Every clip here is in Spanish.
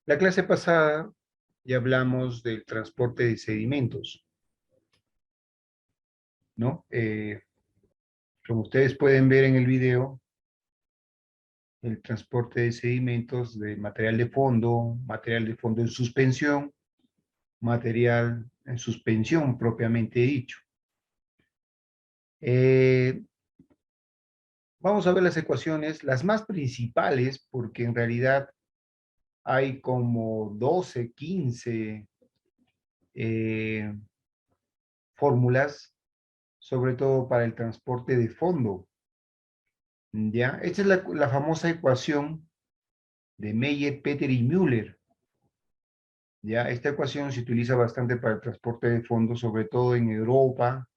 La clase pasada ya hablamos del transporte de sedimentos, ¿no? Como ustedes pueden ver en el video, el transporte de sedimentos de material de fondo en suspensión, material en suspensión propiamente dicho. Eh, Vamos a ver las ecuaciones, las más principales, porque en realidad hay como 12, 15 eh, fórmulas, sobre todo para el transporte de fondo. ¿Ya? Esta es la famosa ecuación de Meyer, Peter y Müller. ¿Ya? Esta ecuación se utiliza bastante para el transporte de fondos, sobre todo en Europa.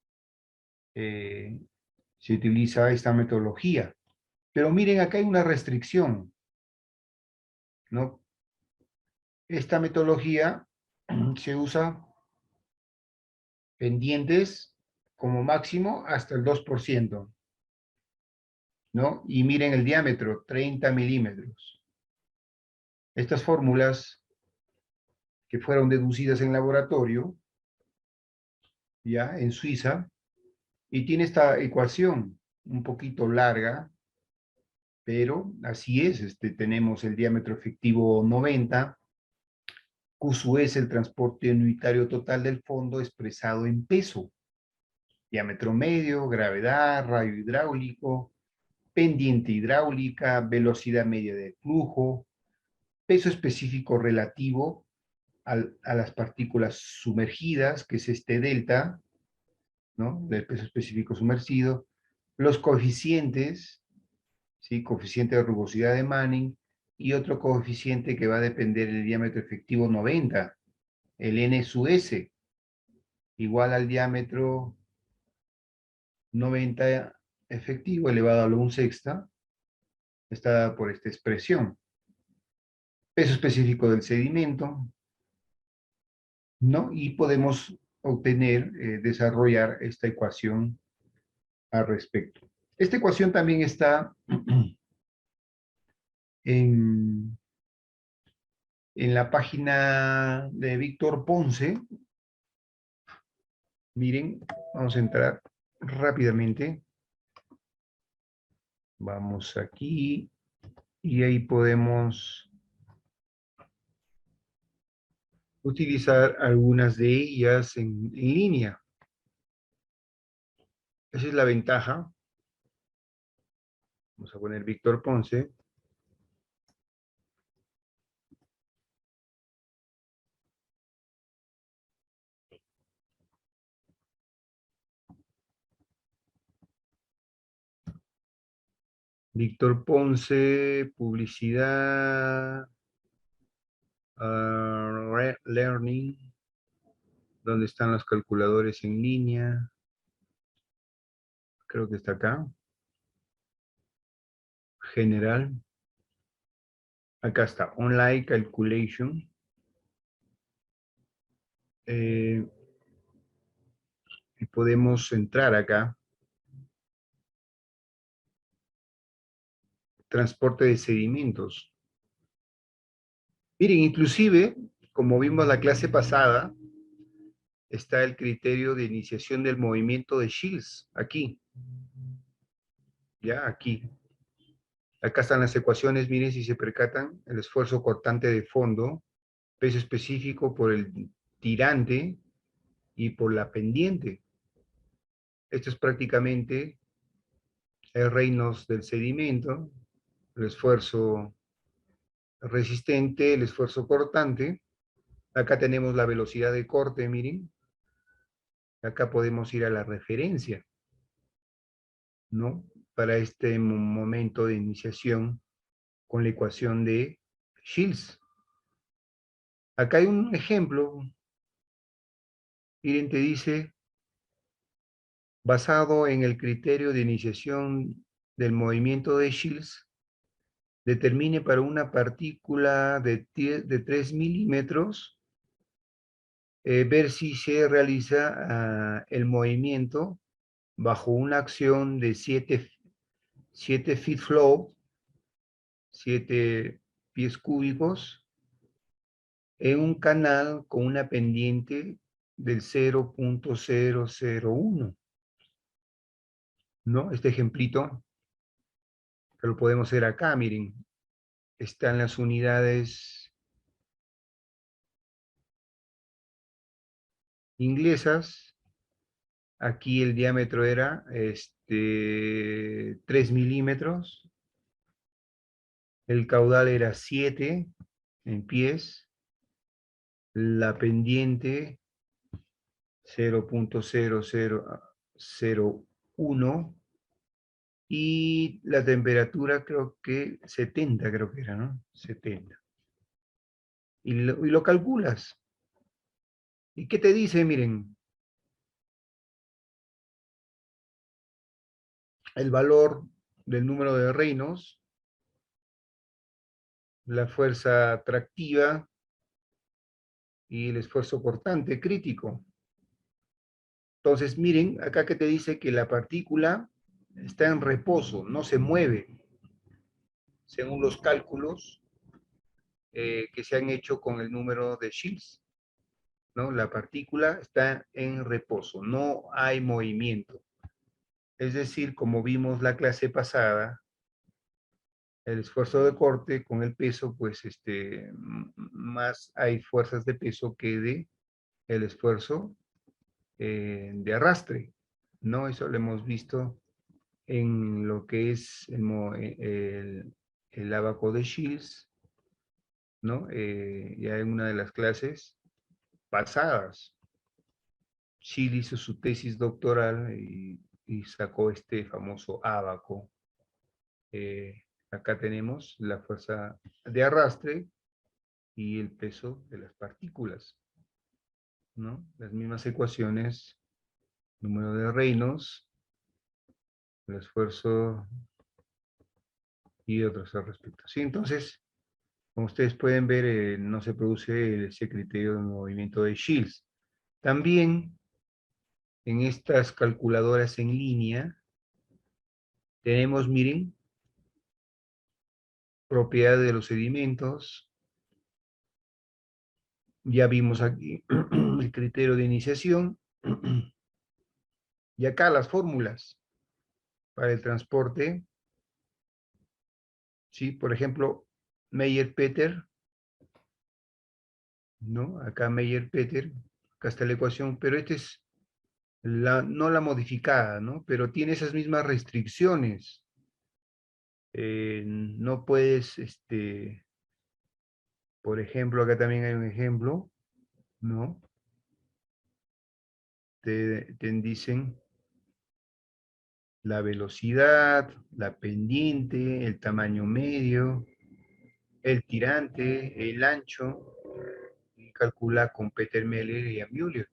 eh, Se utiliza esta metodología. Pero miren, acá hay una restricción, ¿no? Esta metodología se usa pendientes como máximo hasta el 2%, ¿no? Y miren el diámetro, 30 milímetros. Estas fórmulas que fueron deducidas en laboratorio, ya en Suiza, y tiene esta ecuación un poquito larga, pero así es, tenemos el diámetro efectivo 90, Q sub es el transporte unitario total del fondo expresado en peso, diámetro medio, gravedad, radio hidráulico, pendiente hidráulica, velocidad media de flujo, peso específico relativo a las partículas sumergidas, que es este delta, ¿no? Del peso específico sumergido, los coeficientes, ¿sí? Coeficiente de rugosidad de Manning, y otro coeficiente que va a depender del diámetro efectivo 90, el N sub S, igual al diámetro 90 efectivo elevado a la 1/6, está dada por esta expresión. Peso específico del sedimento, ¿no? Y podemos obtener, desarrollar esta ecuación al respecto. Esta ecuación también está en, en la página de Víctor Ponce. Miren, vamos a entrar rápidamente. Vamos aquí y ahí podemos utilizar algunas de ellas en línea. Esa es la ventaja. Vamos a poner Víctor Ponce. Víctor Ponce, publicidad, learning, donde están los calculadores en línea. Creo que está acá. General. Acá está, online calculation. Y podemos entrar acá. Transporte de sedimentos. Miren, inclusive, como vimos la clase pasada, está el criterio de iniciación del movimiento de Shields, aquí. Ya, aquí. Acá están las ecuaciones, miren si se percatan, el esfuerzo cortante de fondo, peso específico por el tirante y por la pendiente. Esto es prácticamente el reinos del sedimento, el esfuerzo resistente, el esfuerzo cortante. Acá tenemos la velocidad de corte, miren. Acá podemos ir a la referencia, ¿no? Para este momento de iniciación con la ecuación de Shields. Acá hay un ejemplo. Miren, te dice, basado en el criterio de iniciación del movimiento de Shields, determine para una partícula de 3 milímetros, ver si se realiza el movimiento bajo una acción de 7 feet flow, 7 pies cúbicos, en un canal con una pendiente del 0.001, ¿no? Este ejemplito, que lo podemos ver acá, miren, están las unidades inglesas. Aquí el diámetro era 3 milímetros, el caudal era 7 en pies, la pendiente 0.0001 y la temperatura creo que 70, creo que era, ¿no? 70. Y lo calculas. ¿Y qué te dice? Miren, el valor del número de reinos, la fuerza atractiva y el esfuerzo cortante crítico. Entonces, miren, acá que te dice que la partícula está en reposo, no se mueve, según los cálculos que se han hecho con el número de Shields, ¿no? La partícula está en reposo, no hay movimiento. Es decir, como vimos la clase pasada, el esfuerzo de corte con el peso, pues más hay fuerzas de peso que de el esfuerzo de arrastre, ¿no? Eso lo hemos visto en lo que es el ábaco de Shields, ¿no? Ya en una de las clases pasadas, Shields hizo su tesis doctoral y sacó este famoso ábaco. Acá tenemos la fuerza de arrastre y el peso de las partículas, ¿no? Las mismas ecuaciones, número de Reynolds, el esfuerzo y otros al respecto. Sí, entonces, como ustedes pueden ver, no se produce ese criterio de movimiento de Shields. También en estas calculadoras en línea tenemos, miren, propiedad de los sedimentos. Ya vimos aquí el criterio de iniciación. Y acá las fórmulas para el transporte. ¿Sí? Por ejemplo, Meyer-Peter, ¿no? Acá Meyer-Peter, acá está la ecuación, pero esta es no la modificada, ¿no? Pero tiene esas mismas restricciones. No puedes, por ejemplo, acá también hay un ejemplo, ¿no? Te dicen la velocidad, la pendiente, el tamaño medio, el tirante, el ancho, y calcula con Peter Meller y Müller,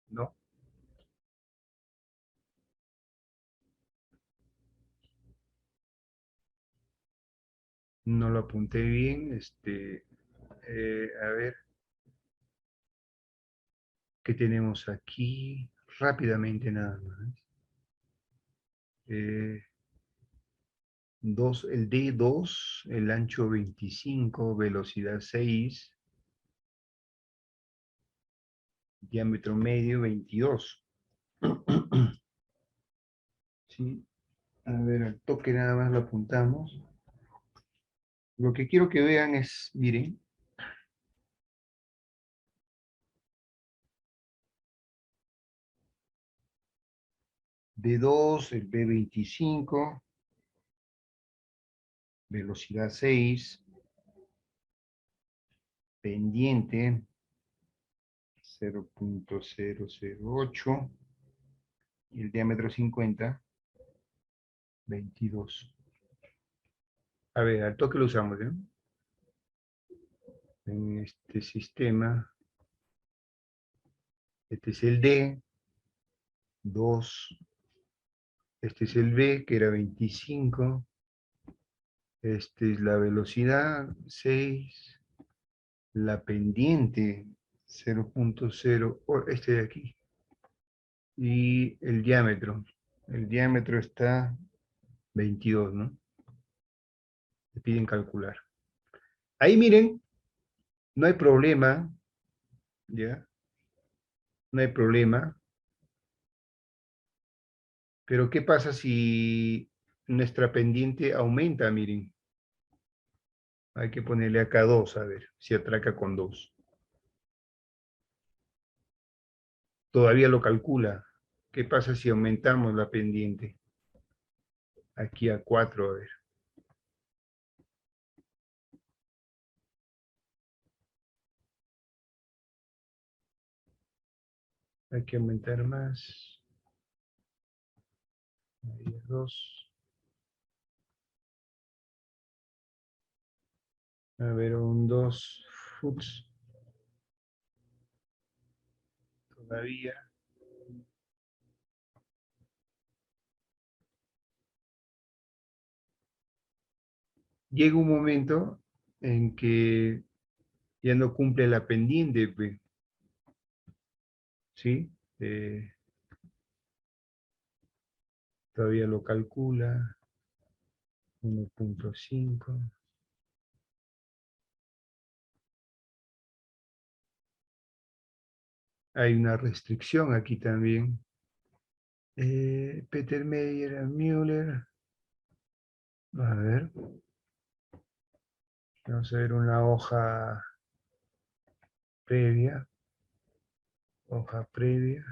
¿no? No lo apunté bien, a ver, ¿qué tenemos aquí? Rápidamente nada más. Eh, el D2, el ancho 25, velocidad 6, diámetro medio 22. ¿Sí? A ver, al toque nada más lo apuntamos. Lo que quiero que vean es, miren, D2, el B25, velocidad 6, pendiente 0.008 y el diámetro 50, 22. A ver, al toque lo usamos, ¿no? En este sistema, este es el D, 2, este es el B, que era 25, este es la velocidad, 6, la pendiente, 0.0, este de aquí, y el diámetro está 22, ¿no? Te piden calcular. Ahí miren, No hay problema, ¿ya? No hay problema. Pero ¿qué pasa si nuestra pendiente aumenta? Miren, hay que ponerle acá 2, a ver, si atraca con 2. Todavía lo calcula. ¿Qué pasa si aumentamos la pendiente? Aquí a 4, a ver. Hay que aumentar más. Ahí a 2. A ver, un 2 foots. Todavía. Llega un momento en que ya no cumple la pendiente, pues, ¿sí? Todavía lo calcula. 1.5. Hay una restricción aquí también. Peter Meyer, Müller. A ver. Vamos a ver una hoja previa. Hoja previa.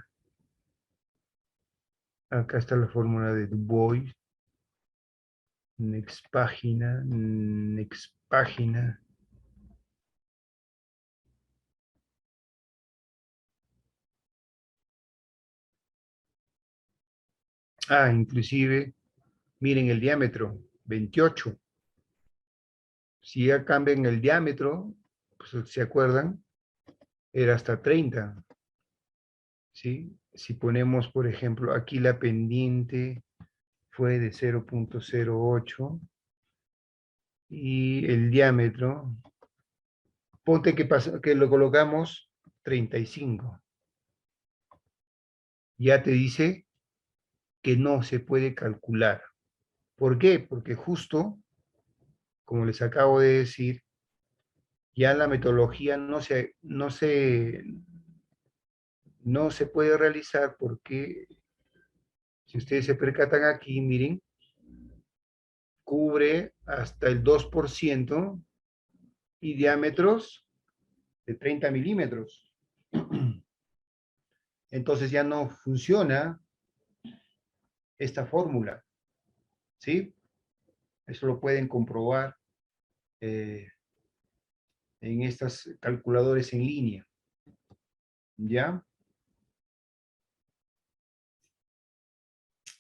Acá está la fórmula de Du Bois. Next página. Next página. Ah, inclusive, miren el diámetro, 28. Si ya cambian el diámetro, pues, ¿se acuerdan? Era hasta 30. ¿Sí? Si ponemos, por ejemplo, aquí la pendiente fue de 0.08 y el diámetro, ponte que lo colocamos 35. Ya te dice que no se puede calcular. ¿Por qué? Porque justo, como les acabo de decir, ya la metodología no se puede realizar porque, si ustedes se percatan aquí, miren, cubre hasta el 2% y diámetros de 30 milímetros. Entonces ya no funciona esta fórmula, ¿sí? Eso lo pueden comprobar eh, en estas calculadores en línea, ¿ya?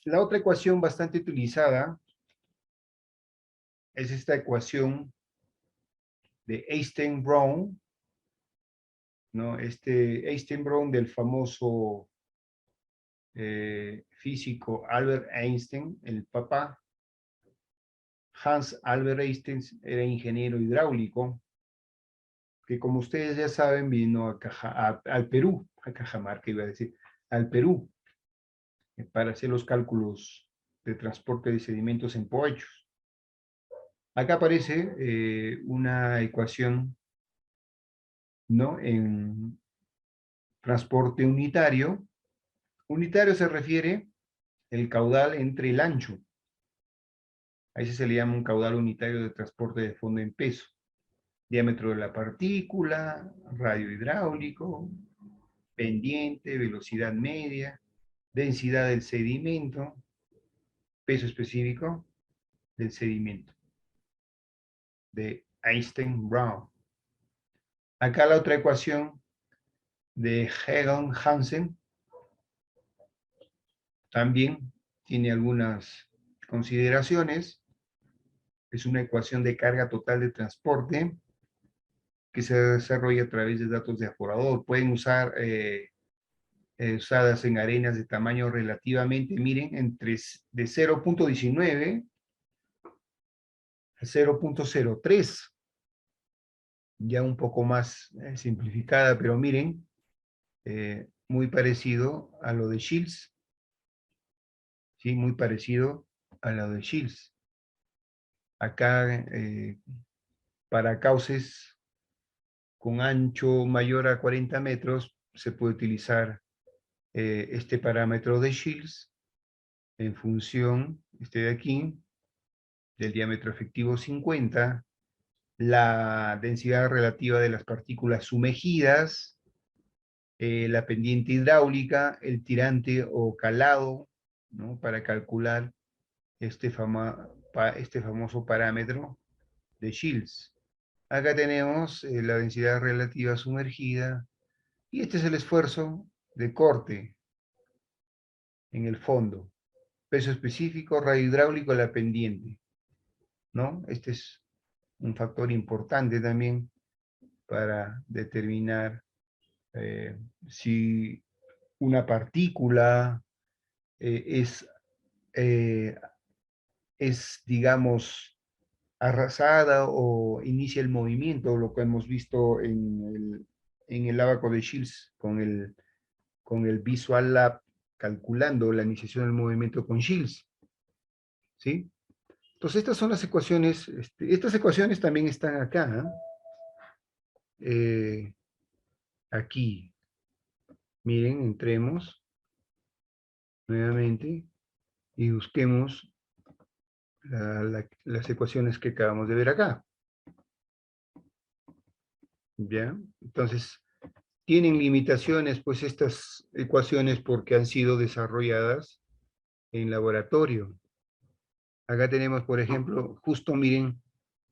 La otra ecuación bastante utilizada es esta ecuación de Einstein-Brown, ¿no? Este Einstein-Brown del famoso físico Albert Einstein, el papá. Hans Albert Einstein era ingeniero hidráulico, que como ustedes ya saben vino al Perú, a Cajamarca iba a decir, al Perú, para hacer los cálculos de transporte de sedimentos en Poechos. Acá aparece una ecuación, ¿no? En transporte unitario. Unitario se refiere el caudal entre el ancho. A ese se le llama un caudal unitario de transporte de fondo en peso. Diámetro de la partícula, radio hidráulico, pendiente, velocidad media, densidad del sedimento, peso específico del sedimento, de Einstein-Brown. Acá la otra ecuación de Egon-Hansen también tiene algunas consideraciones. Es una ecuación de carga total de transporte que se desarrolla a través de datos de aforador. Pueden usar usadas en arenas de tamaño relativamente, miren, de 0.19 a 0.03, ya un poco más simplificada, pero miren, muy parecido a lo de Shields, ¿sí? Muy parecido a lo de Shields. Acá, para cauces con ancho mayor a 40 metros, se puede utilizar este parámetro de Shields en función, este de aquí, del diámetro efectivo 50, la densidad relativa de las partículas sumergidas, la pendiente hidráulica, el tirante o calado, ¿no? Para calcular este famoso parámetro de Shields. Acá tenemos la densidad relativa sumergida, y este es el esfuerzo de corte en el fondo. Peso específico, radio hidráulico, la pendiente, ¿no? Este es un factor importante también para determinar si una partícula eh, digamos, arrasada o inicia el movimiento, lo que hemos visto en el ábaco de Shields con el Visual Lab, calculando la iniciación del movimiento con Shields, ¿sí? Entonces estas son las ecuaciones, estas ecuaciones también están acá, aquí. Miren, entremos nuevamente y busquemos las ecuaciones que acabamos de ver acá. ¿Ya? Entonces, tienen limitaciones, pues, estas ecuaciones porque han sido desarrolladas en laboratorio. Acá tenemos, por ejemplo, justo miren,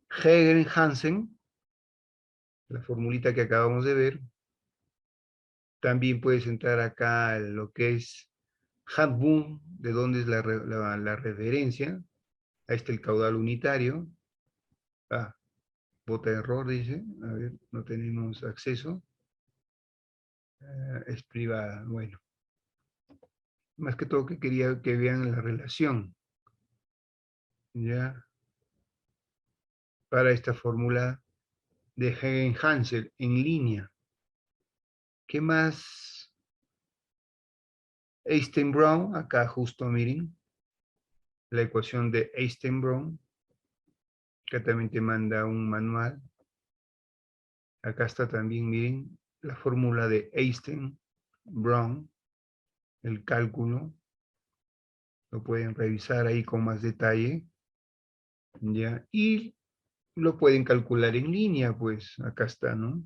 Hagen-Hansen, la formulita que acabamos de ver. También puedes entrar acá en lo que es Handboom, de dónde es la referencia. Ahí está el caudal unitario. Ah, bota error, dice. A ver, no tenemos acceso. Es privada. Bueno. Más que todo que quería que vean la relación. ¿Ya? Para esta fórmula de Hagen-Hansen en línea. ¿Qué más? Einstein-Brown, acá justo miren. La ecuación de Einstein-Brown. Acá también te manda un manual. Acá está también, miren, la fórmula de Einstein-Brown, el cálculo. Lo pueden revisar ahí con más detalle. ¿Ya? Y lo pueden calcular en línea, pues acá está, ¿no?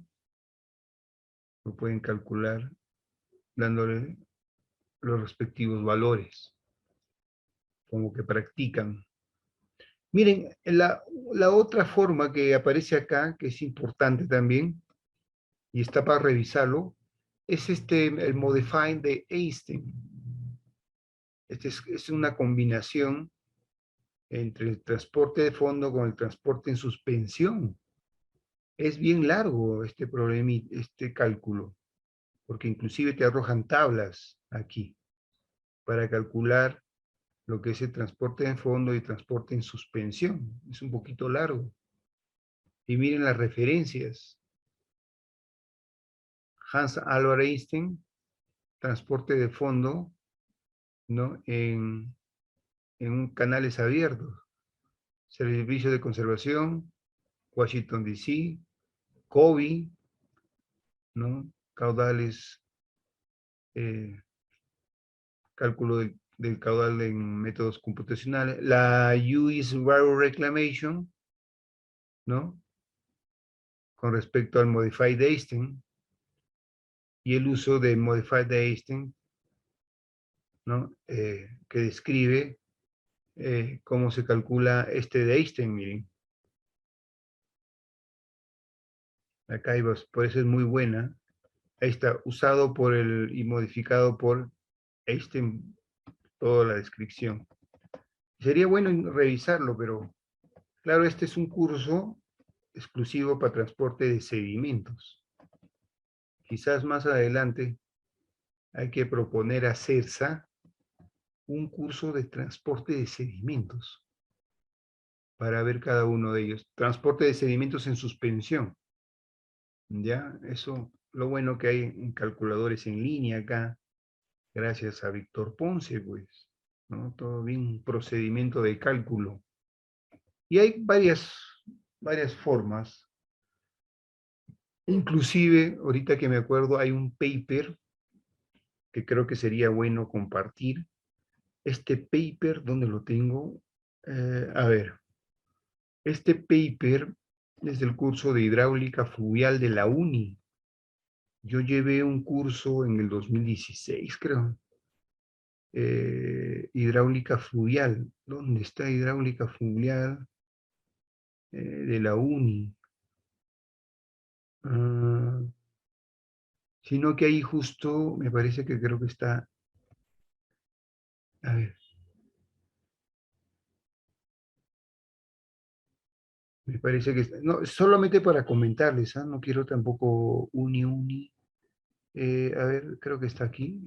Lo pueden calcular dándole los respectivos valores, como que practican. Miren, la otra forma que aparece acá, que es importante también, y está para revisarlo, es el Modifying de Einstein. Es una combinación entre el transporte de fondo con el transporte en suspensión. Es bien largo este problema, este cálculo, porque inclusive te arrojan tablas aquí para calcular lo que es el transporte de fondo y transporte en suspensión. Es un poquito largo. Y miren las referencias. Hans Albert Einstein, transporte de fondo, ¿no? En canales abiertos. Servicio de conservación, Washington DC, COBE, ¿no? Caudales, cálculo del caudal en métodos computacionales. La US Water Reclamation, ¿no? Con respecto al Modified Einstein, y el uso de Modified Einstein, ¿no? Que describe cómo se calcula este de Einstein, miren. Acá hay, por eso es muy buena. Ahí está, usado y modificado por Einstein, toda la descripción. Sería bueno revisarlo, pero claro, este es un curso exclusivo para transporte de sedimentos. Quizás más adelante hay que proponer a CERSA un curso de transporte de sedimentos para ver cada uno de ellos. Transporte de sedimentos en suspensión. ¿Ya? Eso, lo bueno que hay en calculadores en línea acá, gracias a Víctor Ponce, pues, ¿no? Todo bien, un procedimiento de cálculo. Y hay varias formas Inclusive, ahorita que me acuerdo, hay un paper que creo que sería bueno compartir. Este paper, ¿dónde lo tengo? A ver, este paper es del curso de hidráulica fluvial de la UNI. Yo llevé un curso en el 2016, creo. Hidráulica fluvial. ¿Dónde está hidráulica fluvial de la UNI? Ah, sino que ahí justo, me parece que creo que está, a ver, me parece que está, no, solamente para comentarles, ¿ah? No quiero tampoco uni. A ver, creo que está aquí.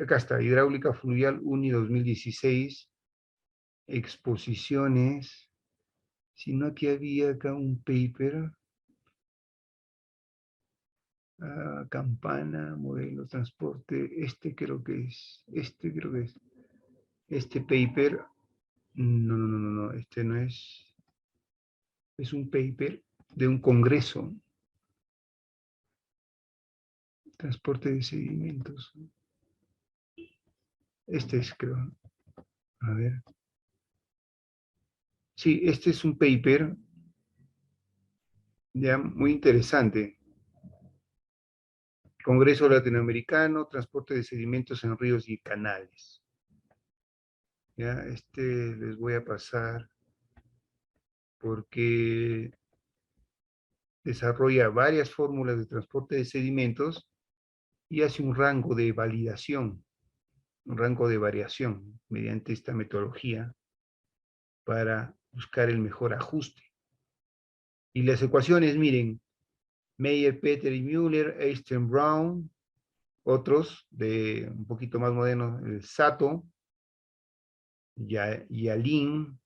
Acá está, hidráulica fluvial uni 2016, exposiciones. Sino que había acá un paper, campana, modelo, transporte, este creo que es, este paper, no, este no es un paper de un congreso, transporte de sedimentos, este es creo, a ver, sí, este es un paper ya muy interesante, Congreso Latinoamericano, transporte de sedimentos en ríos y canales, ya, les voy a pasar porque desarrolla varias fórmulas de transporte de sedimentos y hace un rango de validación, un rango de variación mediante esta metodología para buscar el mejor ajuste. Y las ecuaciones, miren, Meyer, Peter y Müller, Einstein, Brown, otros de un poquito más modernos, el Sato, Yalin,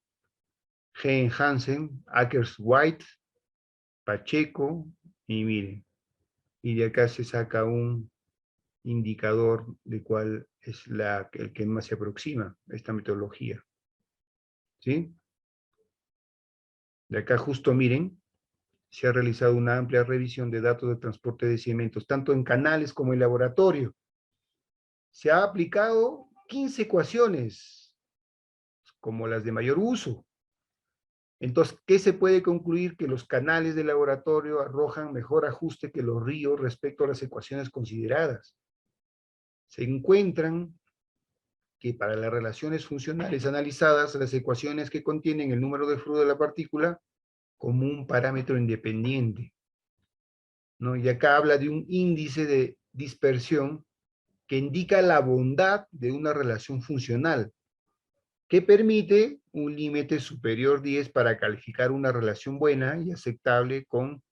G. Hansen, Akers White, Pacheco, y miren, y de acá se saca un indicador de cuál es el que más se aproxima a esta metodología. ¿Sí? De acá justo miren, se ha realizado una amplia revisión de datos de transporte de sedimentos, tanto en canales como en laboratorio. Se ha aplicado 15 ecuaciones, como las de mayor uso. Entonces, ¿qué se puede concluir? Que los canales de laboratorio arrojan mejor ajuste que los ríos respecto a las ecuaciones consideradas. Se encuentran que para las relaciones funcionales analizadas, las ecuaciones que contienen el número de flujo de la partícula como un parámetro independiente, ¿no? Y acá habla de un índice de dispersión que indica la bondad de una relación funcional, que permite un límite superior 10 para calificar una relación buena y aceptable con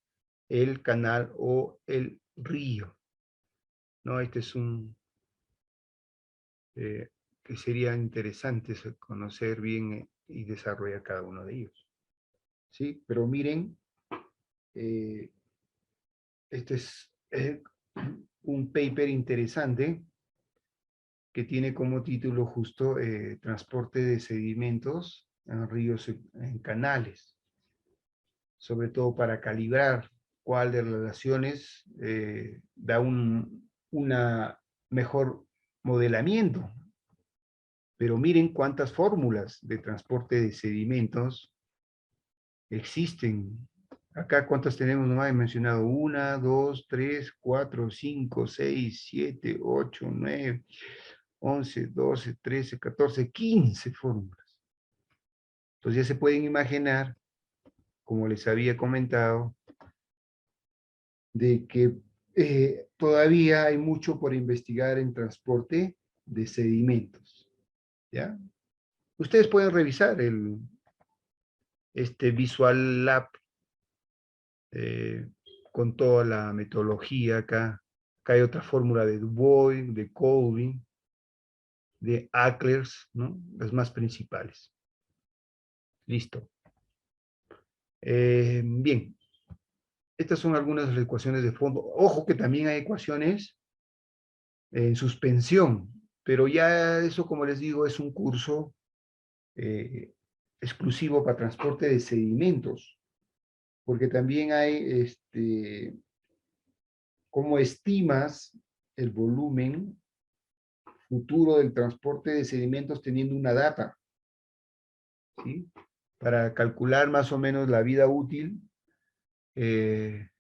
el canal o el río, ¿no? Este es que sería interesante conocer bien y desarrollar cada uno de ellos. ¿Sí? Pero miren, eh, este es un paper interesante que tiene como título justo transporte de sedimentos en ríos, en canales, sobre todo para calibrar cuál de las relaciones da una mejor modelamiento. Pero miren cuántas fórmulas de transporte de sedimentos existen. Acá, ¿cuántas tenemos? No he mencionado. 1, 2, 3, 4, 5, 6, 7, 8, 9, 11, 12, 13, 14, 15 fórmulas. Entonces ya se pueden imaginar, como les había comentado, de que todavía hay mucho por investigar en transporte de sedimentos. ¿Ya? Ustedes pueden revisar este Visual Lab eh, con toda la metodología acá. Acá hay otra fórmula de Du Bois, de Colvin, de Acklers, ¿no? Las más principales. Listo. Bien, estas son algunas de las ecuaciones de fondo. Ojo que también hay ecuaciones en suspensión, pero ya eso, como les digo, es un curso eh, exclusivo para transporte de sedimentos, porque también hay cómo estimas el volumen futuro del transporte de sedimentos teniendo una data, ¿sí? Para calcular más o menos la vida útil en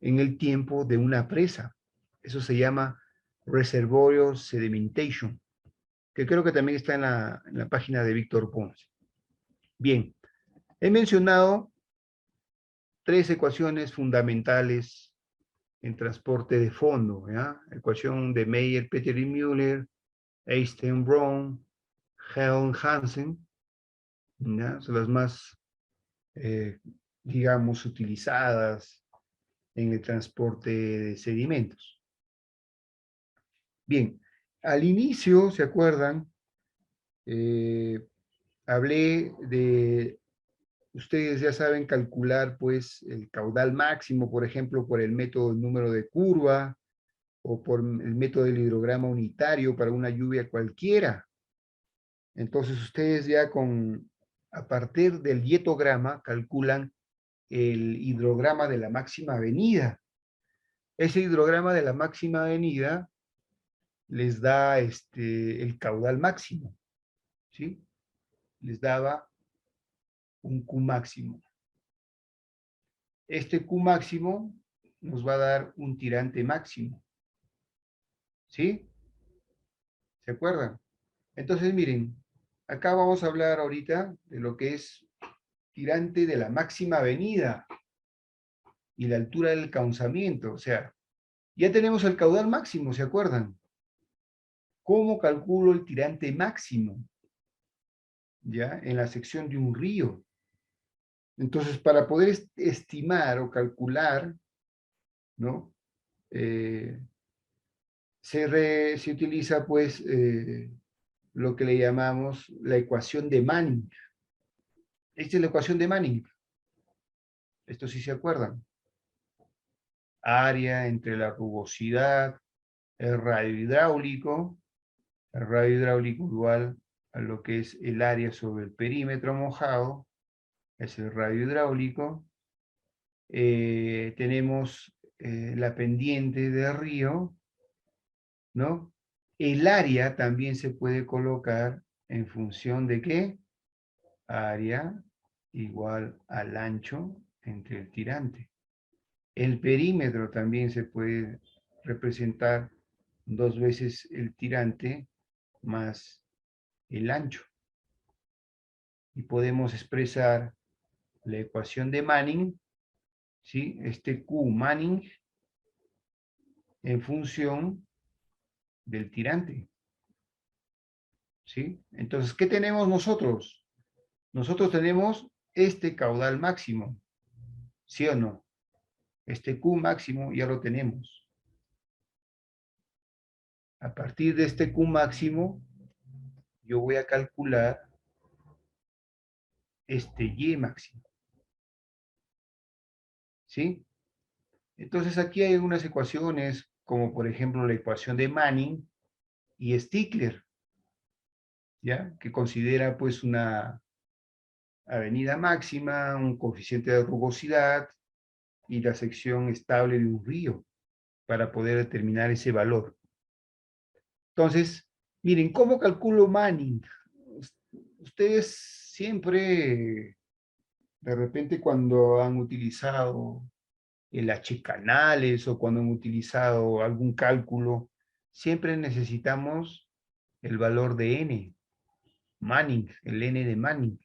el tiempo de una presa. Eso se llama Reservoir Sedimentation, que creo que también está en la página de Víctor Ponce. Bien, he mencionado 3 ecuaciones fundamentales en transporte de fondo, ¿ya? Ecuación de Meyer, Peter y Müller, Einstein-Brown, Helm-Hansen, ¿ya? Son las más, digamos, utilizadas en el transporte de sedimentos. Bien, al inicio, ¿se acuerdan? Hablé de, ustedes ya saben calcular, pues, el caudal máximo, por ejemplo, por el método del número de curva, o por el método del hidrograma unitario para una lluvia cualquiera. Entonces ustedes ya a partir del dietograma calculan el hidrograma de la máxima avenida. Ese hidrograma de la máxima avenida les da el caudal máximo, ¿sí? Les daba un Q máximo. Este Q máximo nos va a dar un tirante máximo, ¿sí? ¿Se acuerdan? Entonces, miren, acá vamos a hablar ahorita de lo que es tirante de la máxima avenida y la altura del cauzamiento. O sea, ya tenemos el caudal máximo, ¿se acuerdan? ¿Cómo calculo el tirante máximo? ¿Ya? En la sección de un río. Entonces, para poder estimar o calcular, ¿no? Se utiliza, pues, lo que le llamamos la ecuación de Manning. Esta es la ecuación de Manning. Esto sí se acuerdan. Área entre la rugosidad, el radio hidráulico igual a lo que es el área sobre el perímetro mojado, es el radio hidráulico. Tenemos la pendiente del río, ¿no? El área también se puede colocar en función de ¿qué? Área igual al ancho entre el tirante. El perímetro también se puede representar 2 veces el tirante más el ancho. Y podemos expresar la ecuación de Manning, ¿sí? Este Q Manning en función del tirante, ¿sí? Entonces, ¿qué tenemos nosotros? Nosotros tenemos este caudal máximo, ¿sí o no? Este Q máximo ya lo tenemos. A partir de este Q máximo, yo voy a calcular este Y máximo, ¿sí? Entonces aquí hay algunas ecuaciones, como por ejemplo la ecuación de Manning y Stickler, ¿ya? Que considera pues una avenida máxima, un coeficiente de rugosidad y la sección estable de un río para poder determinar ese valor. Entonces, miren, ¿cómo calculo Manning? Ustedes siempre, de repente cuando han utilizado el H-canales o cuando han utilizado algún cálculo, siempre necesitamos el valor de N, Manning, el N de Manning.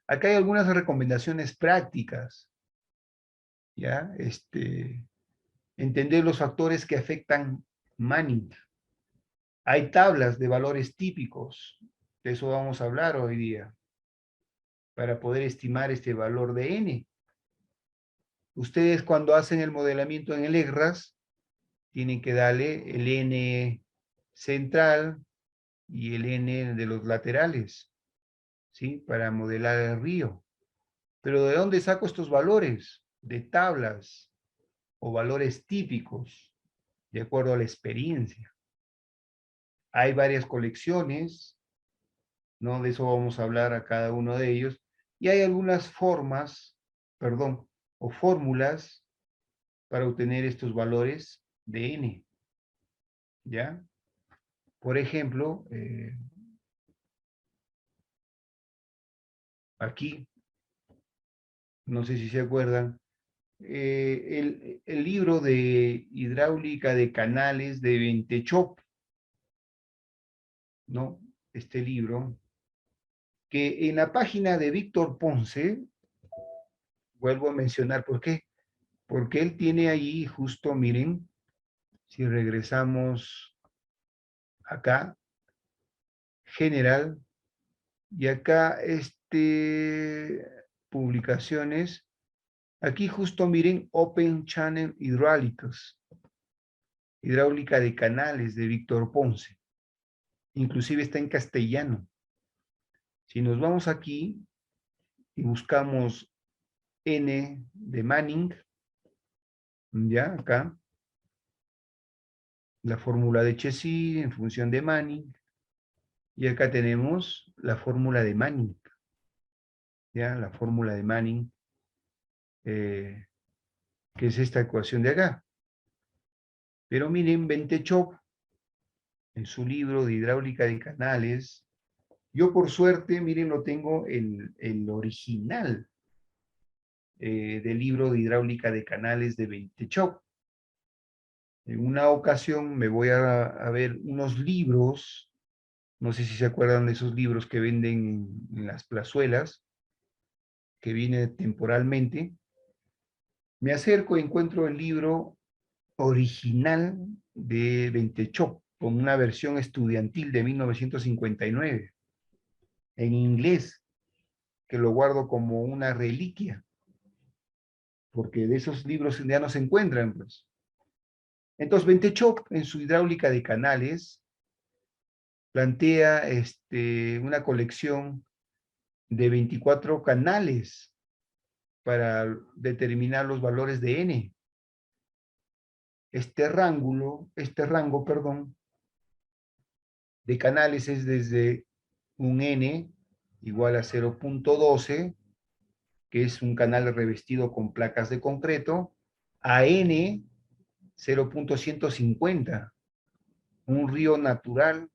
Acá hay algunas recomendaciones prácticas, ¿ya? Entender los factores que afectan Manning. Hay tablas de valores típicos, de eso vamos a hablar hoy día, para poder estimar este valor de N. Ustedes cuando hacen el modelamiento en el EGRAS, tienen que darle el N central y el N de los laterales, ¿sí? Para modelar el río. Pero ¿de dónde saco estos valores? De tablas o valores típicos, de acuerdo a la experiencia. Hay varias colecciones, ¿no? De eso vamos a hablar a cada uno de ellos. Y hay algunas formas, perdón, o fórmulas para obtener estos valores de n, ¿ya? Por ejemplo, aquí, no sé si se acuerdan, el libro de hidráulica de canales de Ventechop, ¿no? Este libro, que en la página de Víctor Ponce, vuelvo a mencionar, ¿por qué? Porque él tiene ahí justo, miren, si regresamos acá, general, y acá, publicaciones, aquí justo miren, Open Channel Hidráulicos, hidráulica de canales de Víctor Ponce, inclusive está en castellano. Si nos vamos aquí y buscamos N de Manning, ya acá, la fórmula de Chesi en función de Manning, y acá tenemos la fórmula de Manning, ya, la fórmula de Manning, que es esta ecuación de acá. Pero miren, Ventechop, en su libro de hidráulica de canales, yo por suerte, miren, lo tengo el original del libro de hidráulica de canales de Ventechop. En una ocasión me voy a ver unos libros, no sé si se acuerdan de esos libros que venden en las plazuelas, que viene temporalmente. Me acerco y encuentro el libro original de Ventechop, con una versión estudiantil de 1959, en inglés, que lo guardo como una reliquia, porque de esos libros ya no se encuentran, pues. Entonces, Ventechop, en su hidráulica de canales, plantea una colección de 24 canales para determinar los valores de n. Rango, perdón, de canales es desde un n igual a 0.12, que es un canal revestido con placas de concreto, a n 0.150, un río natural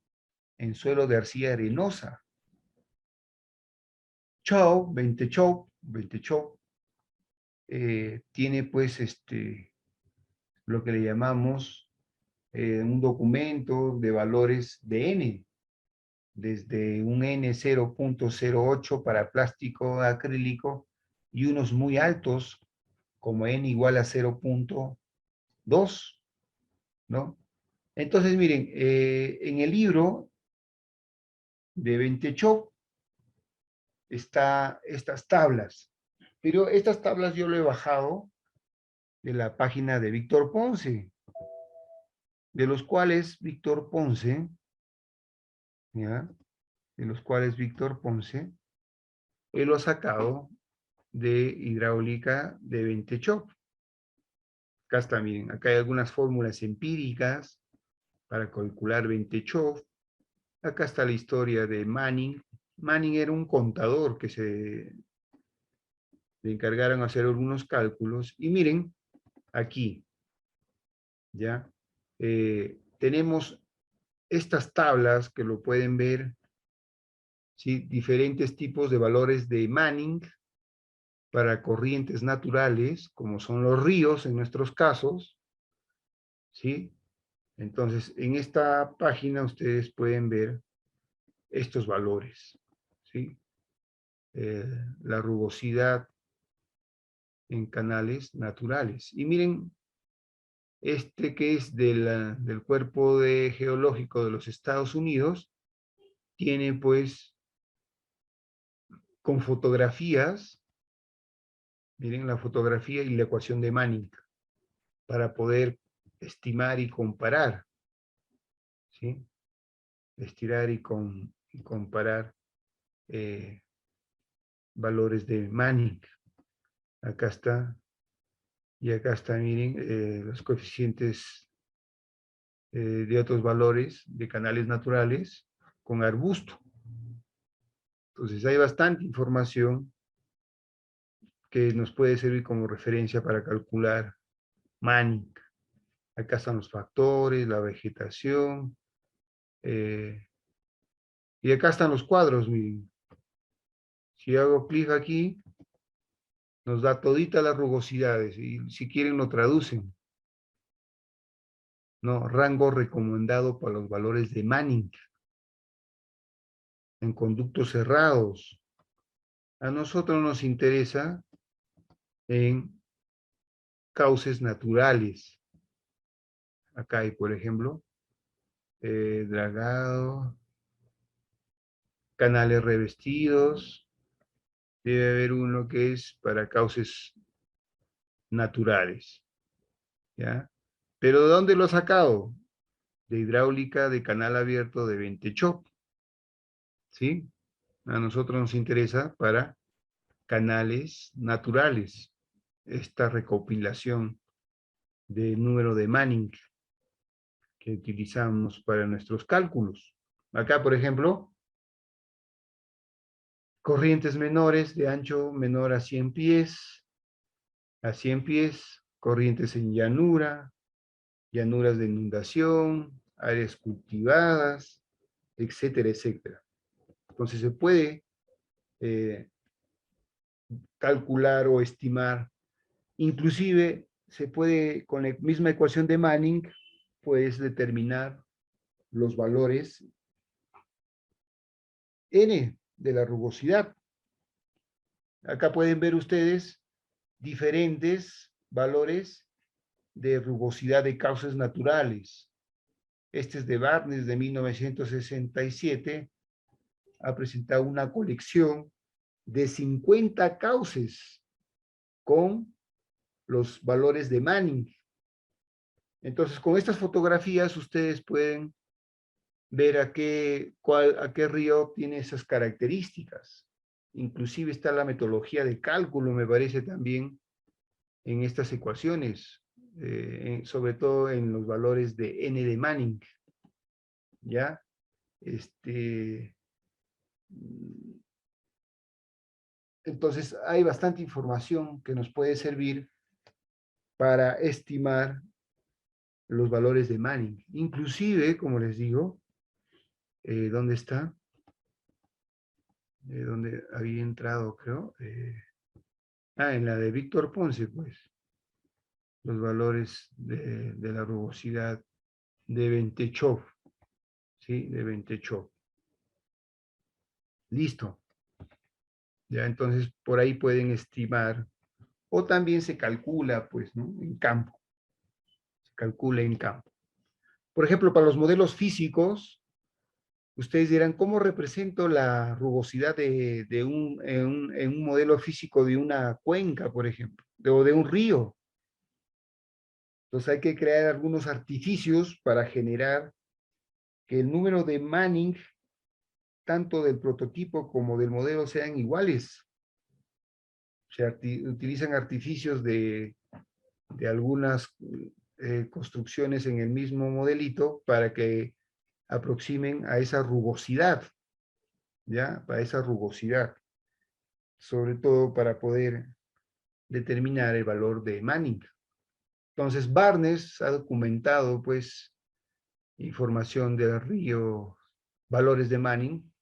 en suelo de arcilla arenosa. Ventechop, tiene pues lo que le llamamos un documento de valores de n, desde un n 0.08 para plástico acrílico y unos muy altos como n igual a 0.2, ¿no? Entonces, miren, en el libro de Ventechop está estas tablas, pero estas tablas yo lo he bajado de la página de Víctor Ponce, de los cuales Víctor Ponce, ¿ya? De los cuales Víctor Ponce, él lo ha sacado de hidráulica de Ventechop. Acá está, miren, acá hay algunas fórmulas empíricas para calcular Ventechop. Acá está la historia de Manning. Manning era un contador que le encargaron hacer algunos cálculos. Y miren, aquí, ¿ya? Tenemos estas tablas que lo pueden ver, ¿sí? Diferentes tipos de valores de Manning para corrientes naturales, como son los ríos en nuestros casos, ¿sí? Entonces, en esta página ustedes pueden ver estos valores, ¿sí? La rugosidad en canales naturales. Y miren, que es del Cuerpo Geológico de los Estados Unidos, tiene pues con fotografías, miren la fotografía y la ecuación de Manning, para poder estimar y comparar, ¿sí? Estirar y comparar valores de Manning. Acá está, y acá está, miren, los coeficientes de otros valores de canales naturales con arbusto. Entonces hay bastante información que nos puede servir como referencia para calcular Manning. Acá están los factores, la vegetación. Y acá están los cuadros, miren. Si hago clic aquí, nos da todita las rugosidades. Y si quieren lo traducen. ¿No? Rango recomendado para los valores de Manning. En conductos cerrados. A nosotros nos interesa en cauces naturales. Acá hay, por ejemplo, dragado, canales revestidos. Debe haber uno que es para cauces naturales. ¿Ya? ¿Pero de dónde lo ha sacado? De hidráulica de canal abierto de Ventechop. ¿Sí? A nosotros nos interesa para canales naturales. Esta recopilación de número de Manning que utilizamos para nuestros cálculos. Acá, por ejemplo, corrientes menores de ancho menor a 100 pies, corrientes en llanura, llanuras de inundación, áreas cultivadas, etcétera, etcétera. Entonces se puede calcular o estimar, inclusive se puede, con la misma ecuación de Manning, puedes determinar los valores N de la rugosidad. Acá pueden ver ustedes diferentes valores de rugosidad de causas naturales. Este es de Barnes de 1967. Ha presentado una colección de 50 cauces con los valores de Manning. Entonces, con estas fotografías ustedes pueden ver a qué río tiene esas características. Inclusive está la metodología de cálculo, me parece también, en estas ecuaciones, sobre todo en los valores de N de Manning. ¿Ya? Entonces, hay bastante información que nos puede servir para estimar los valores de Manning. Inclusive, como les digo, ¿dónde está? ¿Dónde había entrado, creo? En la de Víctor Ponce, pues. Los valores de la rugosidad de Ventechov. ¿Sí? De Ventechov. Listo. Ya, entonces, por ahí pueden estimar. O también se calcula, pues, ¿no? En campo. Se calcula en campo. Por ejemplo, para los modelos físicos, ustedes dirán, ¿cómo represento la rugosidad en un modelo físico de una cuenca, por ejemplo, o de un río? Entonces hay que crear algunos artificios para generar que el número de Manning, tanto del prototipo como del modelo, sean iguales. Se utilizan artificios de algunas construcciones en el mismo modelito para que aproximen a esa rugosidad, ¿ya? Para esa rugosidad, sobre todo para poder determinar el valor de Manning. Entonces, Barnes ha documentado, pues, información del río, valores de Manning,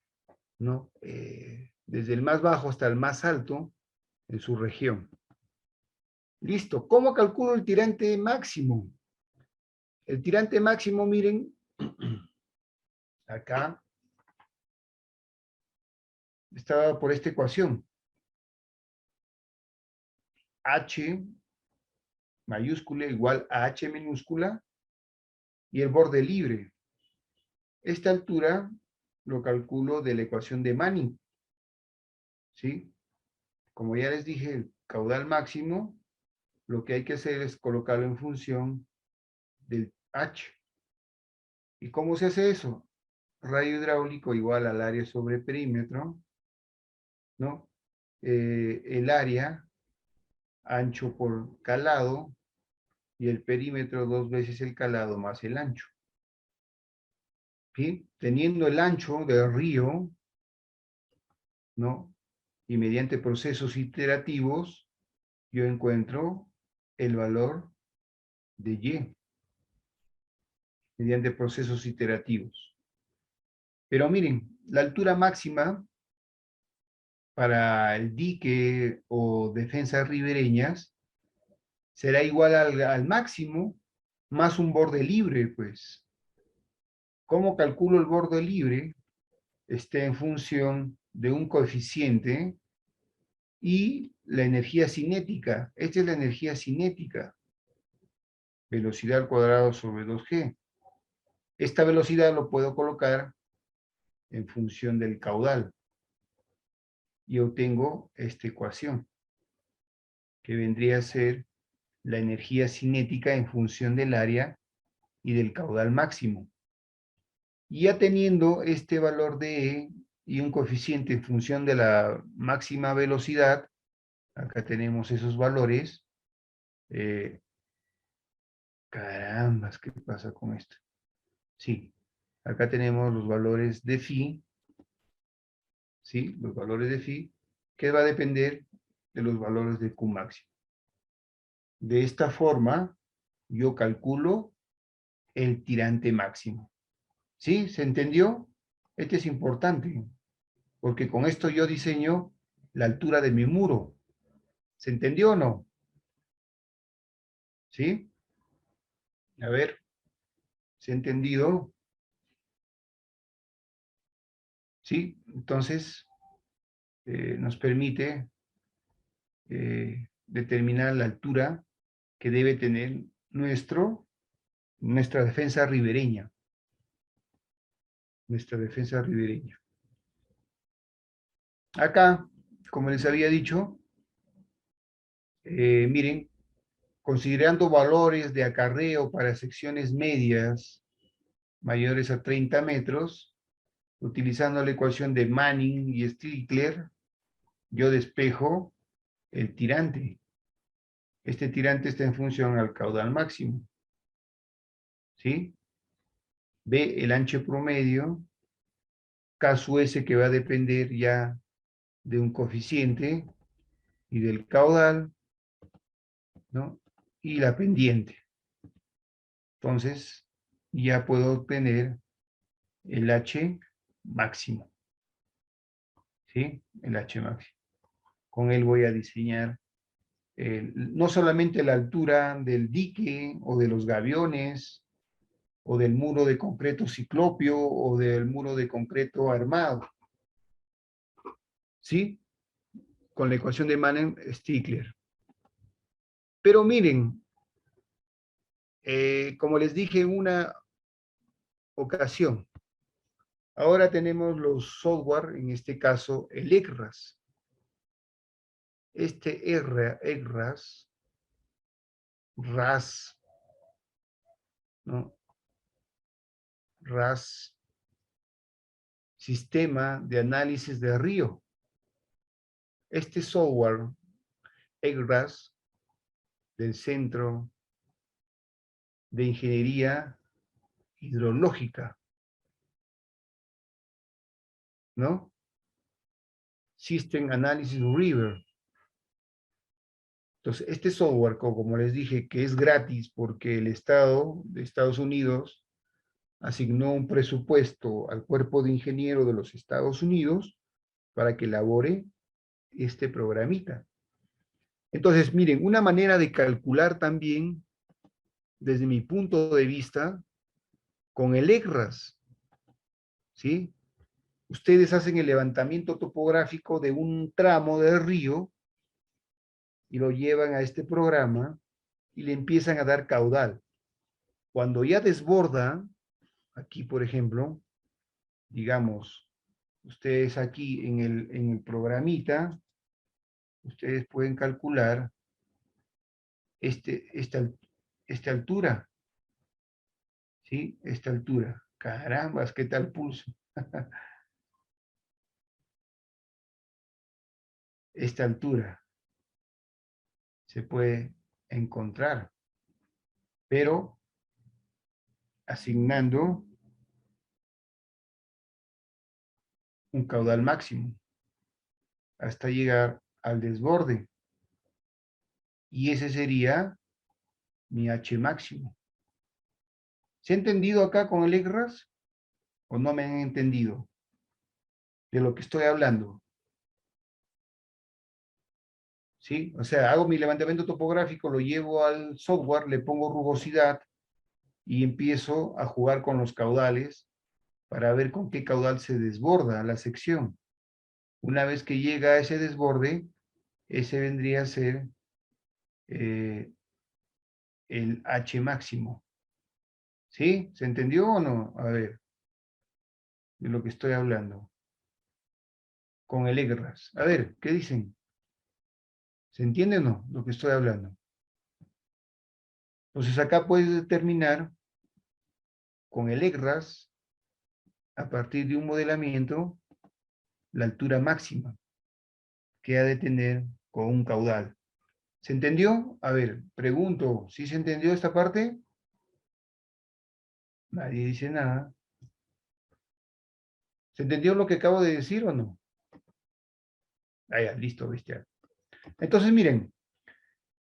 ¿no? Desde el más bajo hasta el más alto en su región. Listo. ¿Cómo calculo el tirante máximo? El tirante máximo, miren, acá estaba por esta ecuación. H mayúscula igual a H minúscula y el borde libre. Esta altura lo calculo de la ecuación de Manning. ¿Sí? Como ya les dije, el caudal máximo, lo que hay que hacer es colocarlo en función del H. ¿Y cómo se hace eso? Radio hidráulico igual al área sobre perímetro, ¿no? El área, ancho por calado, y el perímetro 2 veces el calado más el ancho. ¿Sí? Teniendo el ancho del río, ¿no? Y mediante procesos iterativos, yo encuentro el valor de Y, mediante procesos iterativos. Pero miren, la altura máxima para el dique o defensas ribereñas será igual al máximo más un borde libre, pues. ¿Cómo calculo el borde libre? Está en función de un coeficiente y la energía cinética. Esta es la energía cinética, velocidad al cuadrado sobre 2G. Esta velocidad lo puedo colocar en función del caudal y obtengo esta ecuación, que vendría a ser la energía cinética en función del área y del caudal máximo. Y ya teniendo este valor de E y un coeficiente en función de la máxima velocidad, acá tenemos esos valores. Carambas, ¿qué pasa con esto? Sí, acá tenemos los valores de phi, ¿sí? Los valores de phi, que va a depender de los valores de Q máximo. De esta forma, yo calculo el tirante máximo. ¿Sí? ¿Se entendió? Este es importante, porque con esto yo diseño la altura de mi muro. ¿Se entendió o no? ¿Sí? A ver, ¿se ha entendido? ¿Sí? Entonces, nos permite determinar la altura que debe tener nuestra defensa ribereña. Nuestra defensa ribereña. Acá, como les había dicho, miren, considerando valores de acarreo para secciones medias mayores a 30 metros, utilizando la ecuación de Manning y Strickler, yo despejo el tirante. Este tirante está en función al caudal máximo. ¿Sí? B, el ancho promedio, K su S, que va a depender ya de un coeficiente y del caudal, ¿no? Y la pendiente. Entonces, ya puedo obtener el H máximo. ¿Sí? El H máximo. Con él voy a diseñar no solamente la altura del dique o de los gaviones o del muro de concreto ciclopio o del muro de concreto armado. ¿Sí? Con la ecuación de Manning-Stickler. Pero miren, como les dije en una ocasión, ahora tenemos los software, en este caso el ECRAS. Este ECRAS, RAS, ¿no? RAS, Sistema de Análisis de Río. Este software, ECRAS, del Centro de Ingeniería Hidrológica, ¿no? System Analysis River. Entonces, este software, como les dije, que es gratis porque el Estado de Estados Unidos asignó un presupuesto al Cuerpo de Ingenieros de los Estados Unidos para que elabore este programita. Entonces, miren, una manera de calcular también, desde mi punto de vista, con el ECRAS, ¿sí? Ustedes hacen el levantamiento topográfico de un tramo del río y lo llevan a este programa y le empiezan a dar caudal. Cuando ya desborda, aquí por ejemplo, digamos, ustedes aquí en el programita, ustedes pueden calcular esta altura, ¿sí? Esta altura. Carambas, ¿qué tal pulso? Esta altura se puede encontrar, pero asignando un caudal máximo hasta llegar al desborde. Y ese sería mi H máximo. ¿Se ha entendido acá con el ECRAS? ¿O no me han entendido de lo que estoy hablando? ¿Sí? O sea, hago mi levantamiento topográfico, lo llevo al software, le pongo rugosidad y empiezo a jugar con los caudales para ver con qué caudal se desborda la sección. Una vez que llega a ese desborde, ese vendría a ser el H máximo. ¿Sí? ¿Se entendió o no? A ver, de lo que estoy hablando. Con el EGRAS. A ver, ¿qué dicen? ¿Se entiende o no lo que estoy hablando? Entonces acá puedes determinar con el EGRAS, a partir de un modelamiento, la altura máxima que ha de tener con un caudal. ¿Se entendió? A ver, pregunto, ¿sí se entendió esta parte? Nadie dice nada. ¿Se entendió lo que acabo de decir o no? Ah, ya, listo, bestia. Entonces, miren,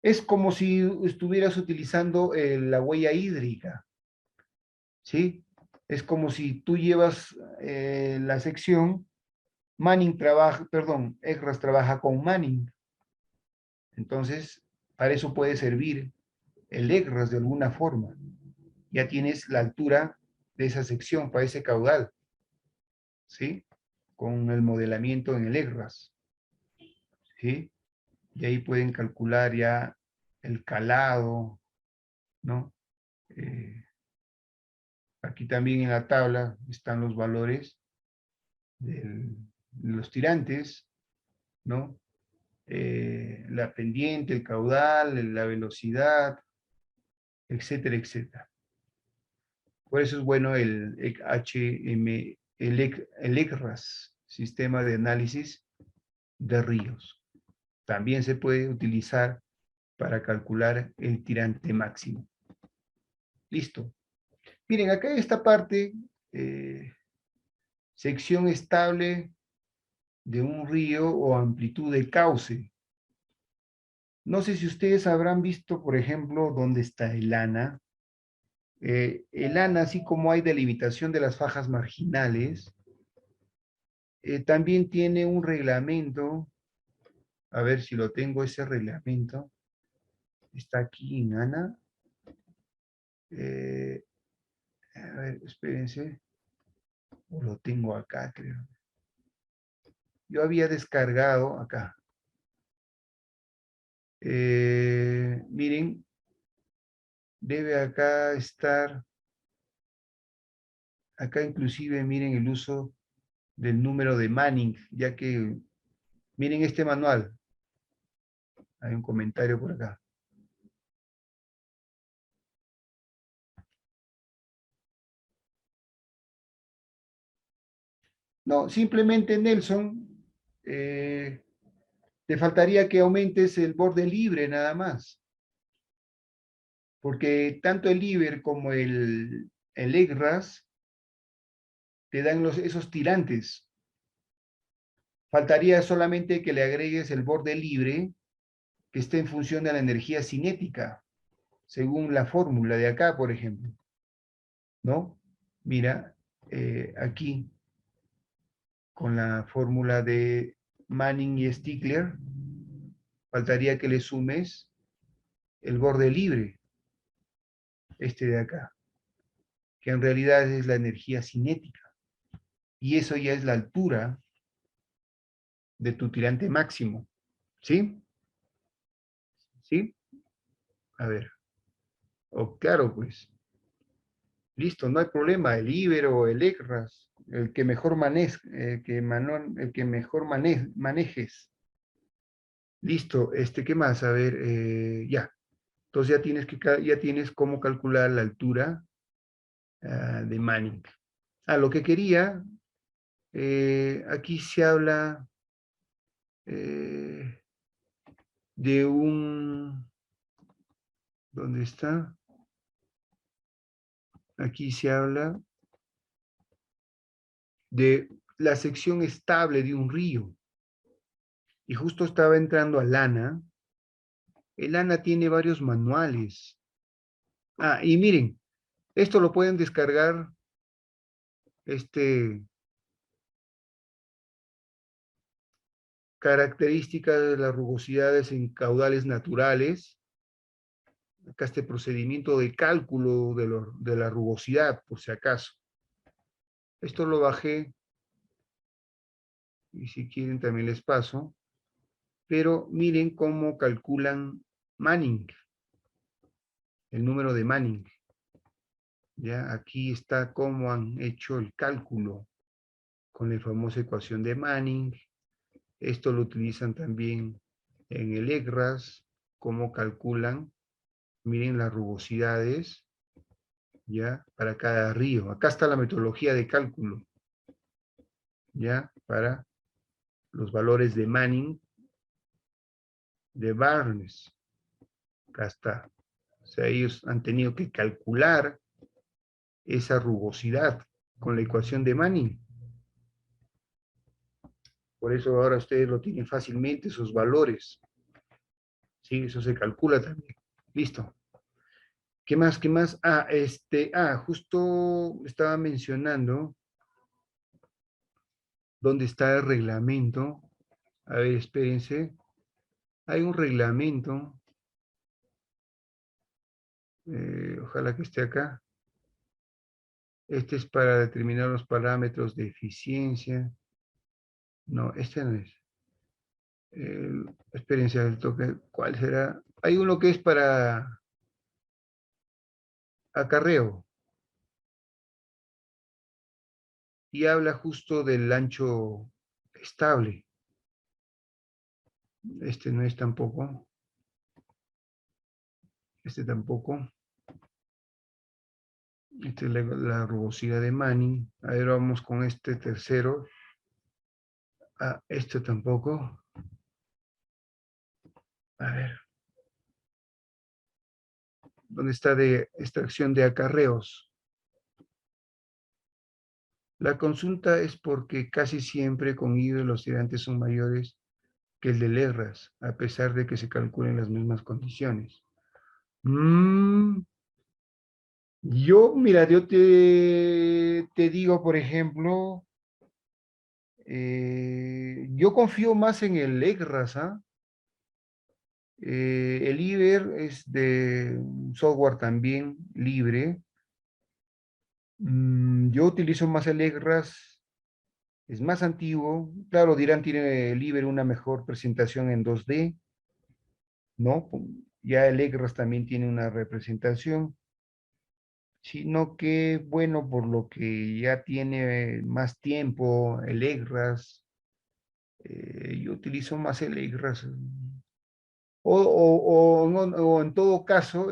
es como si estuvieras utilizando la huella hídrica, ¿sí? Es como si tú llevas la sección, Manning trabaja, perdón, ECRAS trabaja con Manning. Entonces, para eso puede servir el ECRAS de alguna forma. Ya tienes la altura de esa sección para ese caudal, ¿sí? Con el modelamiento en el ECRAS, ¿sí? Y ahí pueden calcular ya el calado, ¿no? Aquí también en la tabla están los valores de los tirantes, ¿no? La pendiente, el caudal, la velocidad, etcétera, etcétera. Por eso es bueno el el ECRAS, Sistema de Análisis de Ríos. También se puede utilizar para calcular el tirante máximo. Listo. Miren, acá esta parte, sección estable de un río o amplitud de cauce. No sé si ustedes habrán visto, por ejemplo, dónde está el ANA. El ANA, así como hay delimitación de las fajas marginales, también tiene un reglamento. A ver si lo tengo ese reglamento. Está aquí en ANA. A ver, espérense. O lo tengo acá, creo. Yo había descargado acá. Miren, debe acá estar, acá inclusive miren el uso del número de Manning, ya que, miren este manual, hay un comentario por acá. No, simplemente Nelson, te faltaría que aumentes el borde libre nada más, porque tanto el libre como el EGRAS te dan esos tirantes. Faltaría solamente que le agregues el borde libre que esté en función de la energía cinética, según la fórmula de acá, por ejemplo. ¿No? Mira, aquí, con la fórmula de Manning y Stickler, faltaría que le sumes el borde libre, este de acá, que en realidad es la energía cinética. Y eso ya es la altura de tu tirante máximo. ¿Sí? ¿Sí? A ver. Oh, claro, pues. Listo, no hay problema. El Ibero, el ECRAS, el que mejor manejes. Listo, ¿qué más? A ver, ya. Entonces ya tienes cómo calcular la altura de Manning. Lo que quería, aquí se habla eh, de ¿dónde está? Aquí se habla de la sección estable de un río. Y justo estaba entrando a Lana. El ANA tiene varios manuales Y miren, esto lo pueden descargar, características de las rugosidades en caudales naturales. Acá este procedimiento de cálculo de la rugosidad, por si acaso. Esto lo bajé, y si quieren también les paso. Pero miren cómo calculan Manning, el número de Manning. Ya aquí está cómo han hecho el cálculo con la famosa ecuación de Manning. Esto lo utilizan también en el EGRAS, cómo calculan, miren las rugosidades, ya, para cada río. Acá está la metodología de cálculo, ya, para los valores de Manning, de Barnes. Acá está. O sea, ellos han tenido que calcular esa rugosidad con la ecuación de Manning. Por eso ahora ustedes lo tienen fácilmente, esos valores. Sí, eso se calcula también. Listo. ¿Qué más? ¿Qué más? Justo estaba mencionando dónde está el reglamento. A ver, espérense. Hay un reglamento. Ojalá que esté acá. Este es para determinar los parámetros de eficiencia. No, este no es. Espérense, el toque. ¿Cuál será? Hay uno que es para acarreo. Y habla justo del ancho estable. Este no es tampoco. Este tampoco. Esta es la rugosidad de Manning. A ver, vamos con este tercero. Este tampoco. A ver. ¿Dónde está de extracción de acarreos? La consulta es porque casi siempre con IVE los tirantes son mayores que el del ERRAS, a pesar de que se calculen las mismas condiciones. Mira, yo te digo, por ejemplo, yo confío más en el EGRAS, ¿ah? El IBER es de un software también libre. Yo utilizo más el EGRAS, es más antiguo. Claro, dirán, tiene el IBER una mejor presentación en 2D, ¿no? Ya el EGRAS también tiene una representación, sino que, bueno, por lo que ya tiene más tiempo el EGRAS, yo utilizo más el EGRAS. O en todo caso,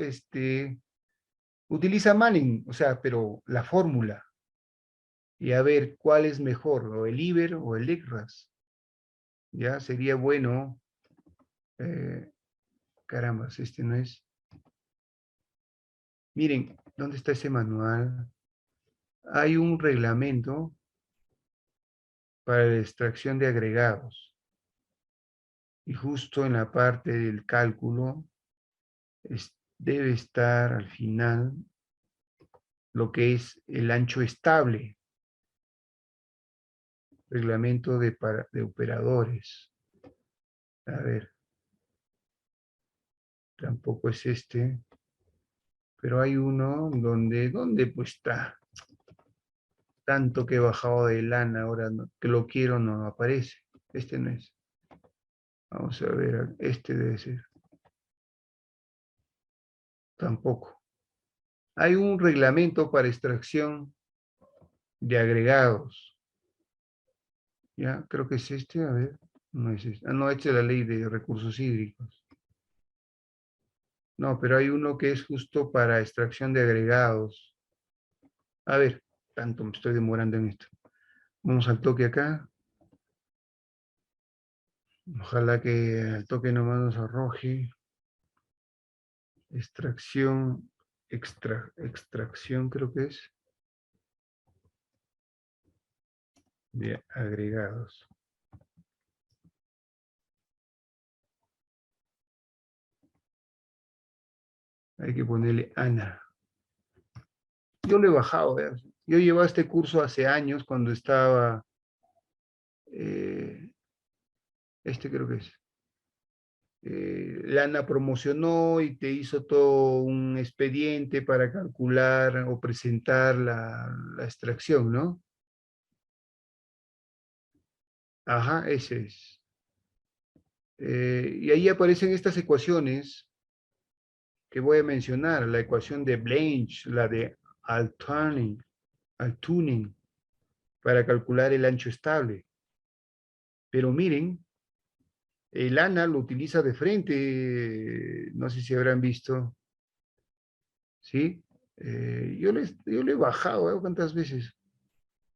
utiliza Manning, o sea, pero la fórmula, y a ver cuál es mejor, o el IBER o el EGRAS. Ya sería bueno, eh, carambas, este no es. Miren, ¿dónde está ese manual? Hay un reglamento para la extracción de agregados. Y justo en la parte del cálculo debe estar al final lo que es el ancho estable, reglamento de operadores. A ver, tampoco es este, pero hay uno donde pues está. Tanto que he bajado de lana, ahora que lo quiero no aparece. Este no es. Vamos a ver, este debe ser. Tampoco. Hay un reglamento para extracción de agregados. Ya, creo que es este, a ver. No es este. No, esta es la ley de recursos hídricos. No, pero hay uno que es justo para extracción de agregados. A ver, tanto me estoy demorando en esto. Vamos al toque acá. Ojalá que al toque nomás nos arroje. Extracción, extracción creo que es. De agregados. Hay que ponerle Ana. yo lo he bajado. Yo llevaba este curso hace años cuando estaba, este creo que es, Lana promocionó y te hizo todo un expediente para calcular o presentar la extracción, ¿no? Ajá, ese es. Y ahí aparecen estas ecuaciones que voy a mencionar, la ecuación de Blanch, la de Altuning, para calcular el ancho estable. Pero miren, el ANA lo utiliza de frente, no sé si habrán visto, ¿sí? Yo le he bajado, ¿eh? ¿Cuántas veces?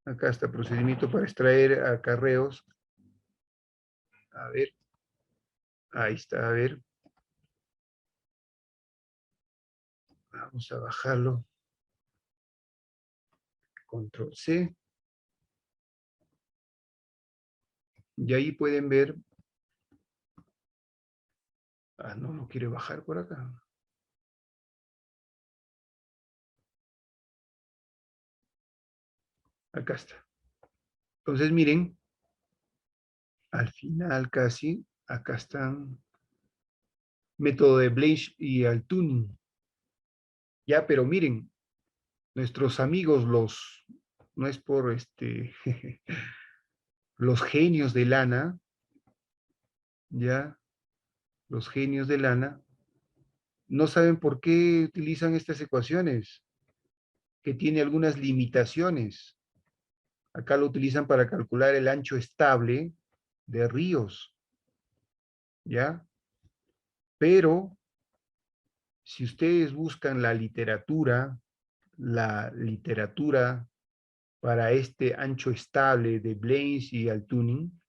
Acá está procedimiento para extraer acarreos. A ver, ahí está, a ver. Vamos a bajarlo. Control C. Y ahí pueden ver. Ah, no, no quiere bajar por acá. Acá está. Entonces, miren, al final casi, acá están método de Blanch y Altuning. Ya, pero miren, nuestros amigos no es por los genios de lana, ya, los genios de lana, no saben por qué utilizan estas ecuaciones, que tiene algunas limitaciones. Acá lo utilizan para calcular el ancho estable de ríos, ¿ya? Pero si ustedes buscan la literatura para este ancho estable de Blanch y Altuning,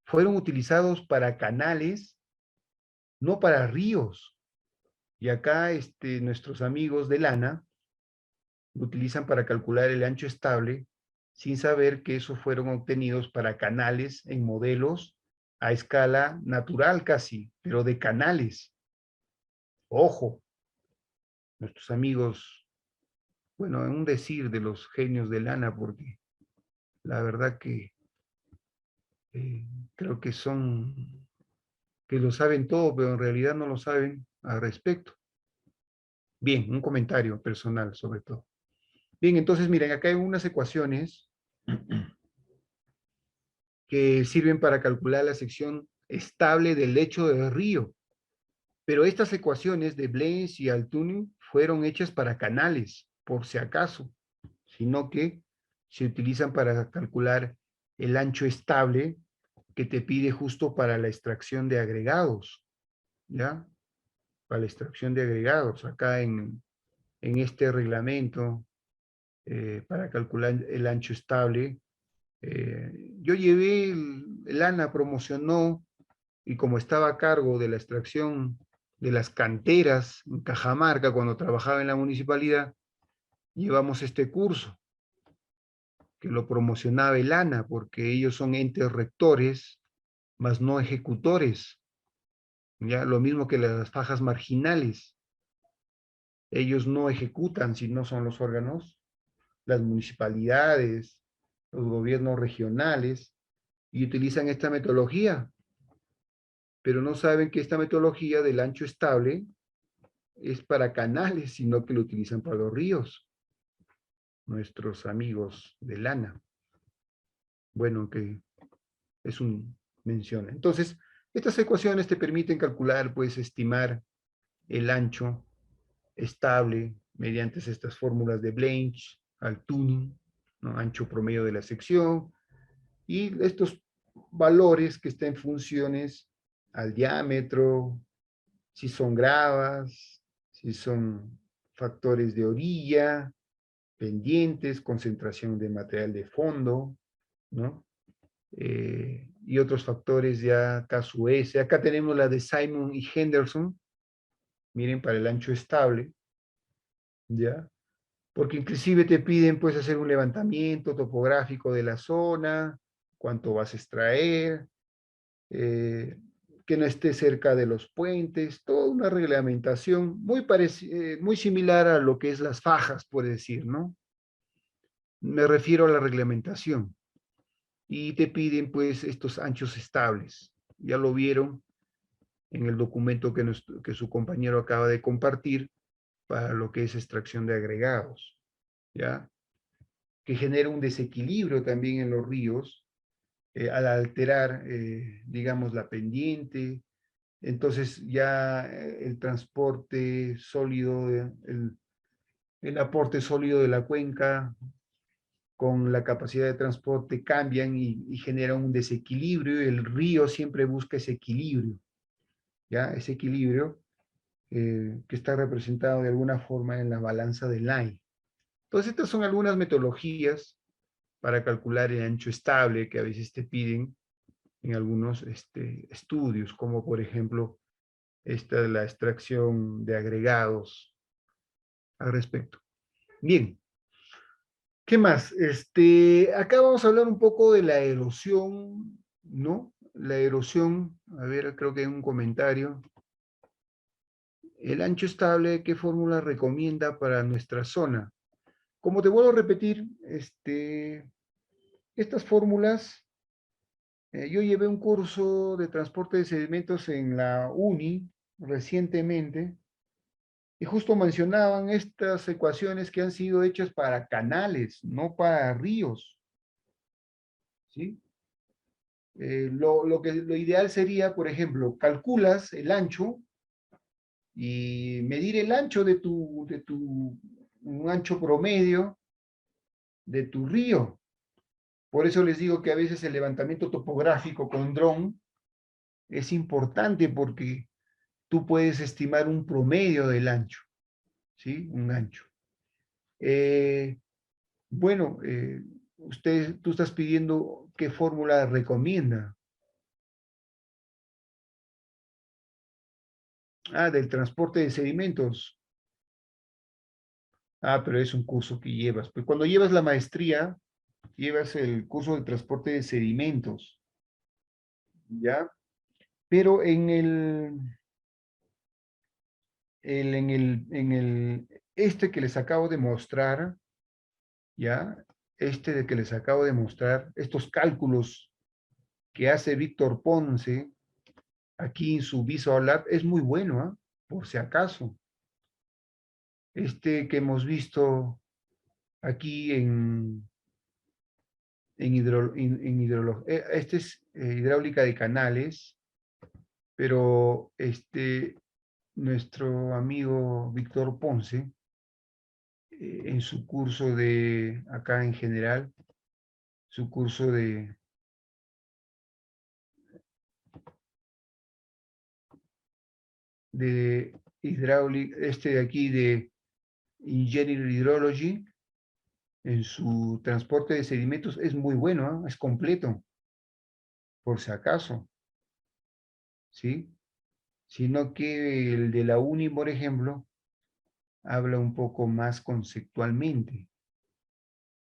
fueron utilizados para canales, no para ríos. Y acá nuestros amigos de lana lo utilizan para calcular el ancho estable sin saber que esos fueron obtenidos para canales en modelos a escala natural casi, pero de canales. Ojo, nuestros amigos, bueno, en un decir de los genios de lana, porque la verdad que eh, creo que que lo saben todo, pero en realidad no lo saben al respecto. Bien, un comentario personal sobre todo. Bien, entonces miren, acá hay unas ecuaciones que sirven para calcular la sección estable del lecho del río. Pero estas ecuaciones de Blanch y Altuning fueron hechas para canales, por si acaso, sino que se utilizan para calcular el ancho estable que te pide justo para la extracción de agregados, ¿ya? Para la extracción de agregados. Acá en este reglamento, para calcular el ancho estable, yo llevé, el ANA promocionó, y como estaba a cargo de la extracción de las canteras en Cajamarca cuando trabajaba en la municipalidad, llevamos este curso que lo promocionaba el ANA porque ellos son entes rectores, más no ejecutores, ya lo mismo que las fajas marginales. Ellos no ejecutan si no son los órganos, las municipalidades, los gobiernos regionales, y utilizan esta metodología, pero no saben que esta metodología del ancho estable es para canales, sino que lo utilizan para los ríos, nuestros amigos de lana. Bueno, que es un mención. Entonces, estas ecuaciones te permiten calcular, pues, estimar el ancho estable mediante estas fórmulas de Blanch, Altuning, ¿no? Ancho promedio de la sección, y estos valores que están en funciones al diámetro, si son gravas, si son factores de orilla, pendientes, concentración de material de fondo, ¿no? Y otros factores ya caso S. Acá tenemos la de Simon y Henderson, miren, para el ancho estable, ¿ya? Porque inclusive te piden, pues, hacer un levantamiento topográfico de la zona, cuánto vas a extraer, que no esté cerca de los puentes, toda una reglamentación muy similar a lo que es las fajas, por decir, ¿no? Me refiero a la reglamentación. Y te piden pues estos anchos estables. Ya lo vieron en el documento que su compañero acaba de compartir para lo que es extracción de agregados, ¿ya? Que genera un desequilibrio también en los ríos al alterar, digamos, la pendiente. Entonces ya el transporte sólido, el aporte sólido de la cuenca con la capacidad de transporte cambian y generan un desequilibrio, y el río siempre busca ese equilibrio, ¿ya? Ese equilibrio que está representado de alguna forma en la balanza de Line. Entonces, estas son algunas metodologías para calcular el ancho estable que a veces te piden en algunos estudios, como por ejemplo esta de la extracción de agregados al respecto. Bien, ¿qué más? Acá vamos a hablar un poco de la erosión, ¿no? La erosión, a ver, creo que hay un comentario. El ancho estable, ¿qué fórmula recomienda para nuestra zona? Como te vuelvo a repetir, estas fórmulas, yo llevé un curso de transporte de sedimentos en la UNI recientemente, y justo mencionaban estas ecuaciones que han sido hechas para canales, no para ríos, ¿sí? Lo ideal sería, por ejemplo, calculas el ancho y medir el ancho un ancho promedio de tu río. Por eso les digo que a veces el levantamiento topográfico con dron es importante porque tú puedes estimar un promedio del ancho, ¿sí? Un ancho. Bueno, tú estás pidiendo qué fórmula recomienda. Ah, del transporte de sedimentos. Ah, pero es un curso que llevas. Pues cuando llevas la maestría, llevas el curso de transporte de sedimentos, ¿ya? Pero este que les acabo de mostrar, ¿ya? Este de que les acabo de mostrar, estos cálculos que hace Víctor Ponce aquí en su Visual Lab, es muy bueno, ¿ah? Por si acaso. Este que hemos visto aquí este es hidráulica de canales, pero nuestro amigo Víctor Ponce, en su curso acá en general, su curso de hidráulica, de aquí de Engineering Hydrology, en su transporte de sedimentos, es muy bueno, ¿eh? Es completo, por si acaso, ¿sí? Sino que el de la UNI, por ejemplo, habla un poco más conceptualmente.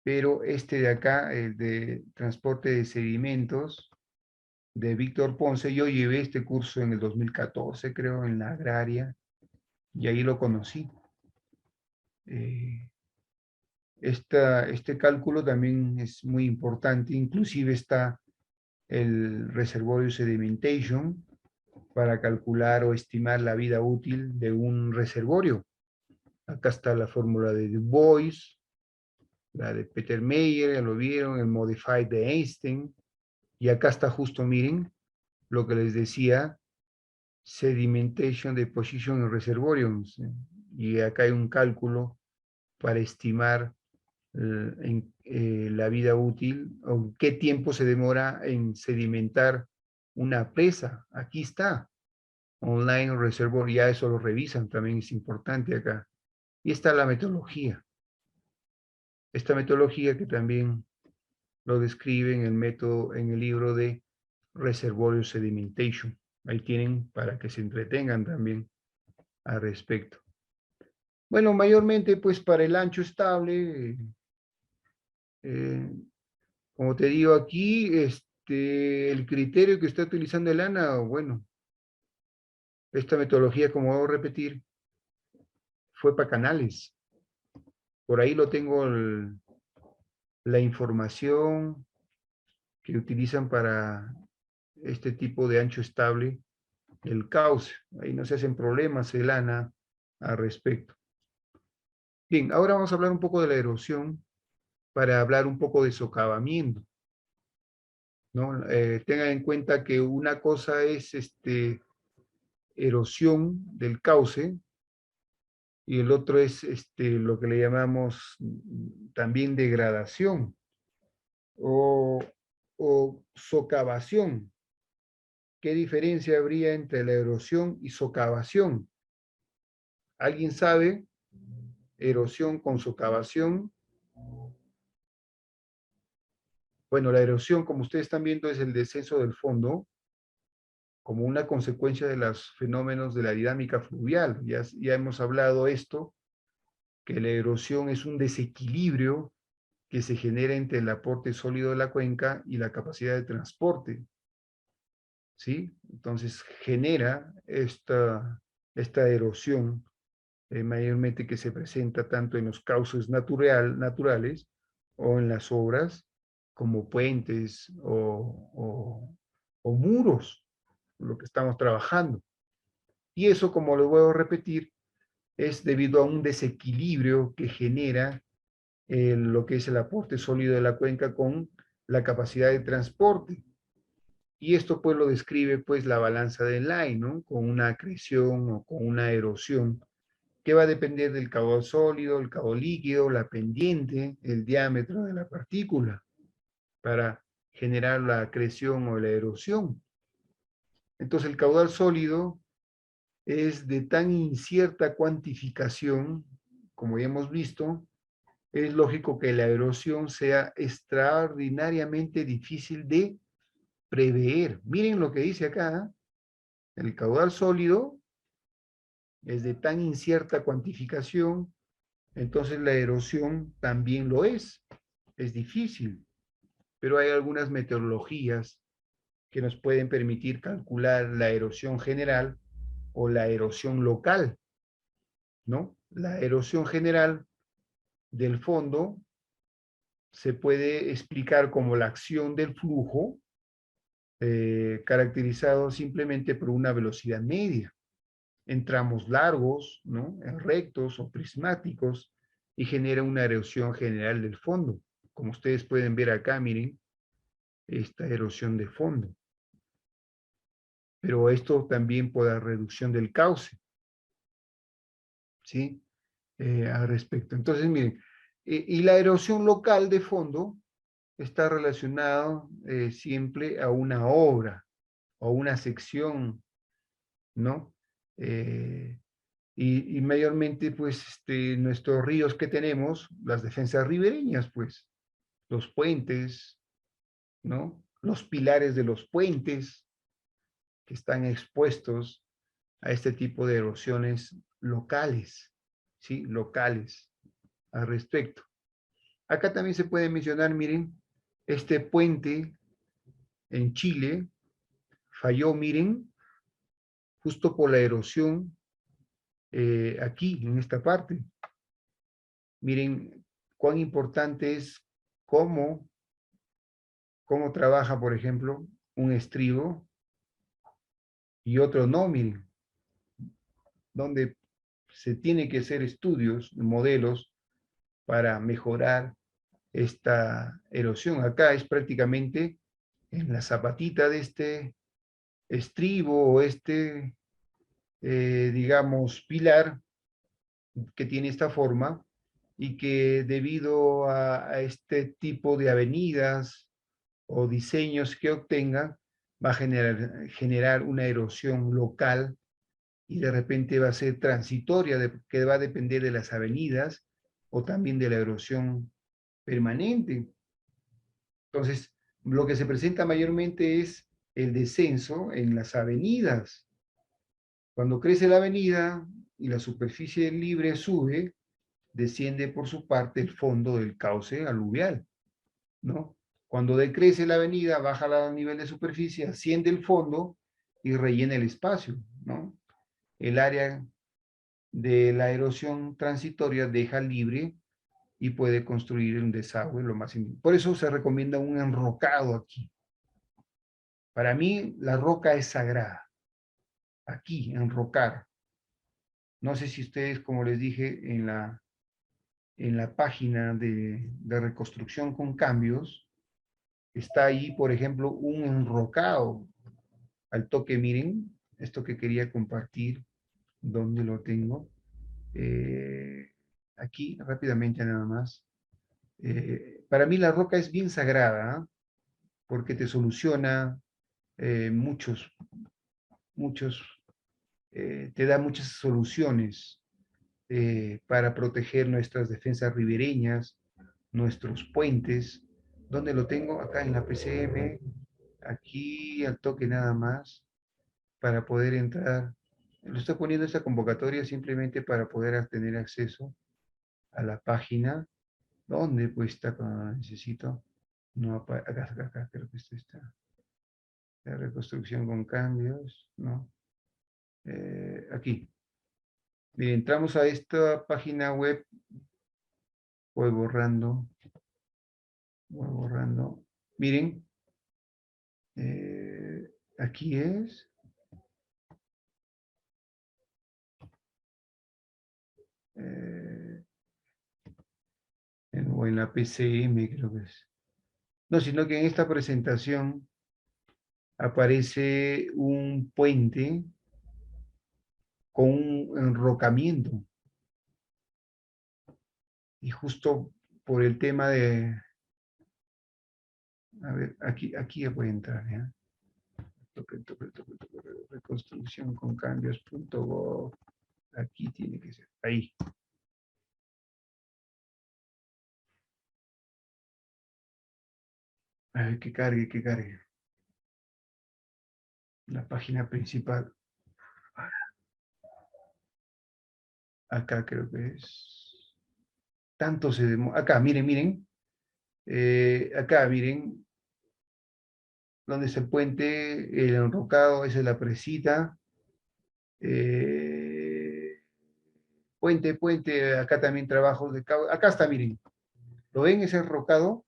Pero este de acá, el de transporte de sedimentos, de Víctor Ponce, yo llevé este curso en el 2014, creo, en la agraria, y ahí lo conocí. Este cálculo también es muy importante, inclusive está el reservorio sedimentation para calcular o estimar la vida útil de un reservorio. Acá está la fórmula de Du Bois, la de Peter Meyer, ya lo vieron, el Modified de Einstein, y acá está justo, miren, lo que les decía, Sedimentation Deposition Reservoirs, y acá hay un cálculo para estimar la vida útil, o qué tiempo se demora en sedimentar una presa. Aquí está, Online Reservoir, ya eso lo revisan, también es importante acá. Y está la metodología. Esta metodología que también lo describe en el método, en el libro de Reservoir Sedimentation. Ahí tienen para que se entretengan también al respecto. Bueno, mayormente pues para el ancho estable, como te digo aquí, el criterio que está utilizando el ANA, bueno, esta metodología, como debo repetir, fue para canales. Por ahí lo tengo la información que utilizan para este tipo de ancho estable, el cauce. Ahí no se hacen problemas, Elana, al respecto. Bien, ahora vamos a hablar un poco de la erosión para hablar un poco de socavamiento, ¿no? Tengan en cuenta que una cosa es erosión del cauce y el otro es lo que le llamamos también degradación o, o socavación. ¿Qué diferencia habría entre la erosión y socavación? ¿Alguien sabe? Erosión con socavación. Bueno, la erosión, como ustedes están viendo, es el descenso del fondo como una consecuencia de los fenómenos de la dinámica fluvial. Ya hemos hablado esto, que la erosión es un desequilibrio que se genera entre el aporte sólido de la cuenca y la capacidad de transporte. ¿Sí? Entonces genera esta erosión mayormente que se presenta tanto en los cauces naturales o en las obras como puentes o muros, lo que estamos trabajando. Y eso, como lo voy a repetir, es debido a un desequilibrio que genera lo que es el aporte sólido de la cuenca con la capacidad de transporte. Y esto pues lo describe pues la balanza de Line, ¿no? Con una acreción o con una erosión que va a depender del caudal sólido, el caudal líquido, la pendiente, el diámetro de la partícula para generar la acreción o la erosión. Entonces el caudal sólido es de tan incierta cuantificación, como ya hemos visto, es lógico que la erosión sea extraordinariamente difícil de prever. Miren lo que dice acá, el caudal sólido es de tan incierta cuantificación, entonces la erosión también lo es difícil, pero hay algunas metodologías que nos pueden permitir calcular la erosión general o la erosión local, ¿no? La erosión general del fondo se puede explicar como la acción del flujo caracterizado simplemente por una velocidad media en tramos largos, ¿no? En rectos o prismáticos y genera una erosión general del fondo. Como ustedes pueden ver acá, miren, esta erosión de fondo. Pero esto también puede dar reducción del cauce, ¿sí? Al respecto. Entonces, miren, y la erosión local de fondo está relacionado siempre a una obra o una sección, ¿no? Y mayormente, pues, nuestros ríos que tenemos, las defensas ribereñas, pues, los puentes, ¿no? Los pilares de los puentes que están expuestos a este tipo de erosiones locales, ¿sí? Locales al respecto. Acá también se puede mencionar, miren, este puente en Chile falló, miren, justo por la erosión aquí, en esta parte. Miren cuán importante es cómo, cómo trabaja, por ejemplo, un estribo y otro no, miren, donde se tiene que hacer estudios, modelos, para mejorar esta erosión. Acá es prácticamente en la zapatita de este estribo o digamos, pilar que tiene esta forma y que debido a este tipo de avenidas o diseños que obtenga, va a generar una erosión local y de repente va a ser transitoria, que va a depender de las avenidas o también de la erosión permanente. Entonces, lo que se presenta mayormente es el descenso en las avenidas. Cuando crece la avenida y la superficie libre sube, desciende por su parte el fondo del cauce aluvial, ¿no? Cuando decrece la avenida, baja el nivel de superficie, asciende el fondo y rellena el espacio, ¿no? el área de la erosión transitoria deja libre y puede construir un desagüe lo más. Por eso se recomienda un enrocado aquí. Para mí, la roca es sagrada. Aquí, enrocar. No sé si ustedes, como les dije, en la página de reconstrucción con cambios, está ahí, por ejemplo, un enrocado. Al toque, miren, esto que quería compartir, ¿dónde lo tengo? Aquí, rápidamente nada más. Para mí la roca es bien sagrada, ¿eh? Porque te soluciona muchos, te da muchas soluciones para proteger nuestras defensas ribereñas, nuestros puentes. ¿Dónde lo tengo? Acá en la PCM, aquí al toque nada más, para poder entrar. Lo estoy poniendo esta convocatoria simplemente para poder tener acceso a la página. ¿Dónde pues está cuando necesito? No, acá, creo que está. La reconstrucción con cambios, ¿no? Aquí. Bien, entramos a esta página web, voy borrando. Miren, aquí es. eh, o en la PCM creo que es. No, sino que en esta presentación aparece un puente con un enrocamiento. Y justo por el tema de, a ver, aquí ya puede entrar, ¿ya? Reconstrucción con cambios.gov. Aquí tiene que ser, ahí. A ver, que cargue. La página principal. Acá creo que es. Tanto se demora. Acá, miren. Acá, miren. Donde está el puente, el enrocado, esa es la presita. Eh, puente, acá también trabajos de cabo. Acá está, miren. ¿Lo ven ese enrocado?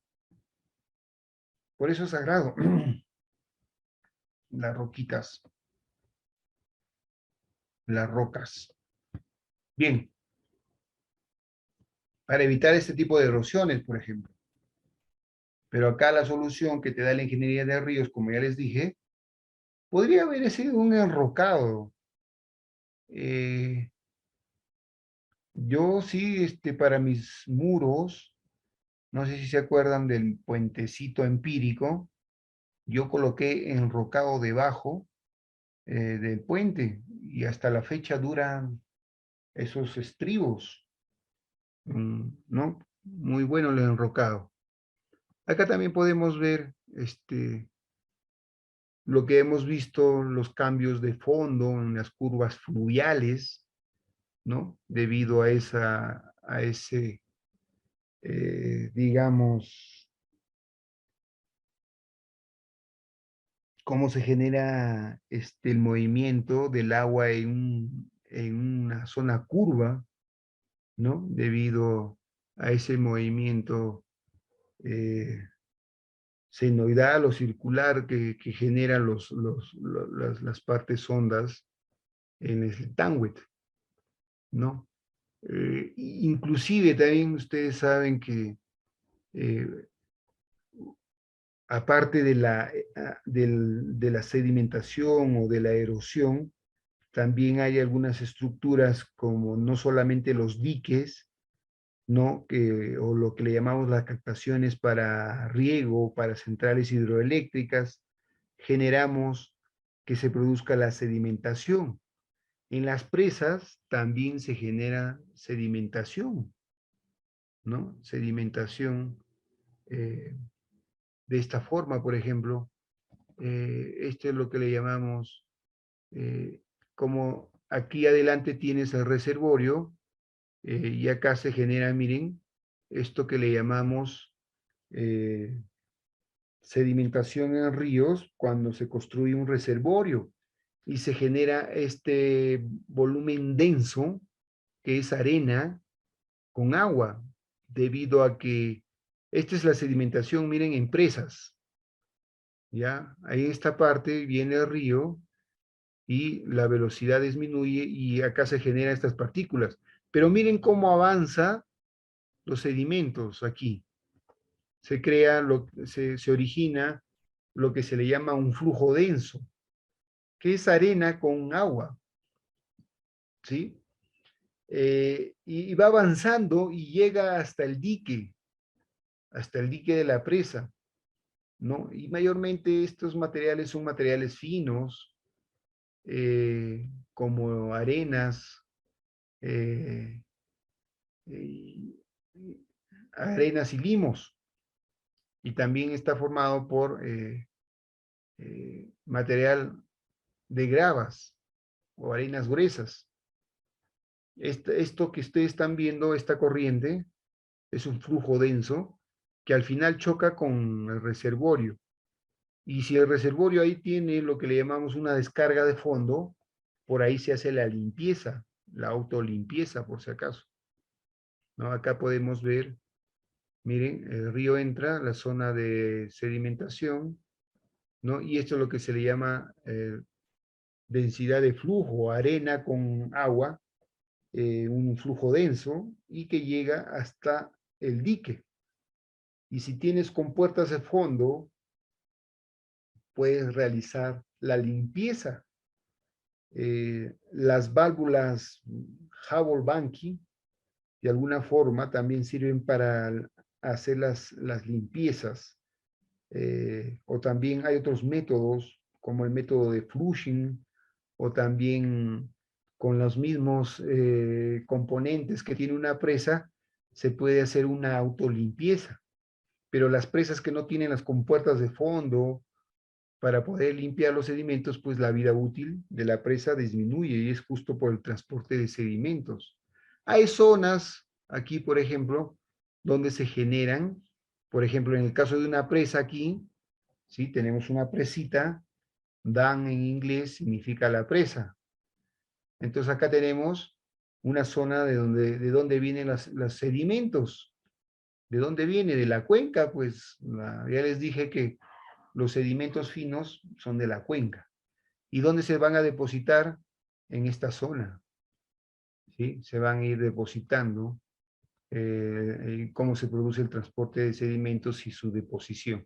Por eso es sagrado. Las roquitas, las rocas. Bien, para evitar este tipo de erosiones, por ejemplo. Pero acá la solución que te da la ingeniería de ríos, como ya les dije, podría haber sido un enrocado. Eh, yo sí, para mis muros, no sé si se acuerdan del puentecito empírico, yo coloqué enrocado debajo del puente y hasta la fecha duran esos estribos, ¿no? Muy bueno el enrocado. Acá también podemos ver lo que hemos visto, los cambios de fondo en las curvas fluviales, ¿no? Debido a ese, digamos, cómo se genera el movimiento del agua en una zona curva, ¿no? Debido a ese movimiento senoidal o circular que genera las partes hondas en el TANWET, ¿no? Inclusive también ustedes saben que eh, aparte de la sedimentación o de la erosión, también hay algunas estructuras como no solamente los diques, ¿no? O lo que le llamamos las captaciones para riego, para centrales hidroeléctricas, generamos que se produzca la sedimentación. En las presas también se genera sedimentación, ¿no? Sedimentación de esta forma, por ejemplo. Esto es lo que le llamamos, como aquí adelante tienes el reservorio, y acá se genera, miren, esto que le llamamos sedimentación en ríos cuando se construye un reservorio. y se genera este volumen denso, que es arena con agua, debido a que esta es la sedimentación, miren, en presas, ¿ya? Ahí esta parte viene el río y la velocidad disminuye y acá se generan estas partículas. Pero miren cómo avanza los sedimentos aquí. Se crea, se origina lo que se le llama un flujo denso, que es arena con agua, ¿sí? Y va avanzando y llega hasta el dique de la presa, ¿no? Y mayormente estos materiales son materiales finos, como arenas, eh, y- arenas y limos, y también está formado por material de gravas o arenas gruesas. Esto que ustedes están viendo, esta corriente, es un flujo denso que al final choca con el reservorio. Y si el reservorio ahí tiene lo que le llamamos una descarga de fondo, por ahí se hace la limpieza, la autolimpieza por si acaso, ¿no? Acá podemos ver, miren, el río entra, la zona de sedimentación, ¿no? Y esto es lo que se le llama densidad de flujo, arena con agua, un flujo denso y que llega hasta el dique. Y si tienes compuertas de fondo, puedes realizar la limpieza. Las válvulas Hubble-Banky, de alguna forma, también sirven para hacer las limpiezas. O también hay otros métodos, como el método de flushing, o también con los mismos componentes que tiene una presa, se puede hacer una autolimpieza. Pero las presas que no tienen las compuertas de fondo para poder limpiar los sedimentos, pues la vida útil de la presa disminuye y es justo por el transporte de sedimentos. Hay zonas, aquí por ejemplo, donde se generan, por ejemplo, en el caso de una presa aquí, ¿sí? Tenemos una presita, dam en inglés significa la presa. Entonces acá tenemos una zona de donde vienen los sedimentos. ¿De dónde viene? De la cuenca, pues ya les dije que los sedimentos finos son de la cuenca. ¿Y dónde se van a depositar? En esta zona, ¿sí? Se van a ir depositando cómo se produce el transporte de sedimentos y su deposición.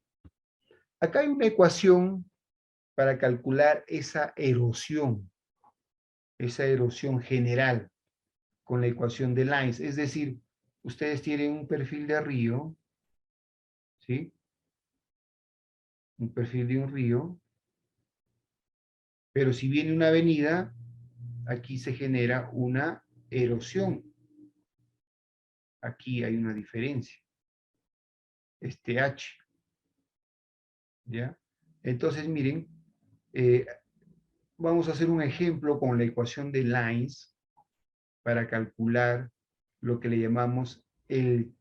Acá hay una ecuación para calcular esa erosión general con la ecuación de Lines. Es decir, ustedes tienen un perfil de río, ¿sí? Un perfil de un río, pero si viene una avenida, aquí se genera una erosión. Aquí hay una diferencia. Este H, ¿ya? Entonces, miren, eh, vamos a hacer un ejemplo con la ecuación de Lines para calcular lo que le llamamos el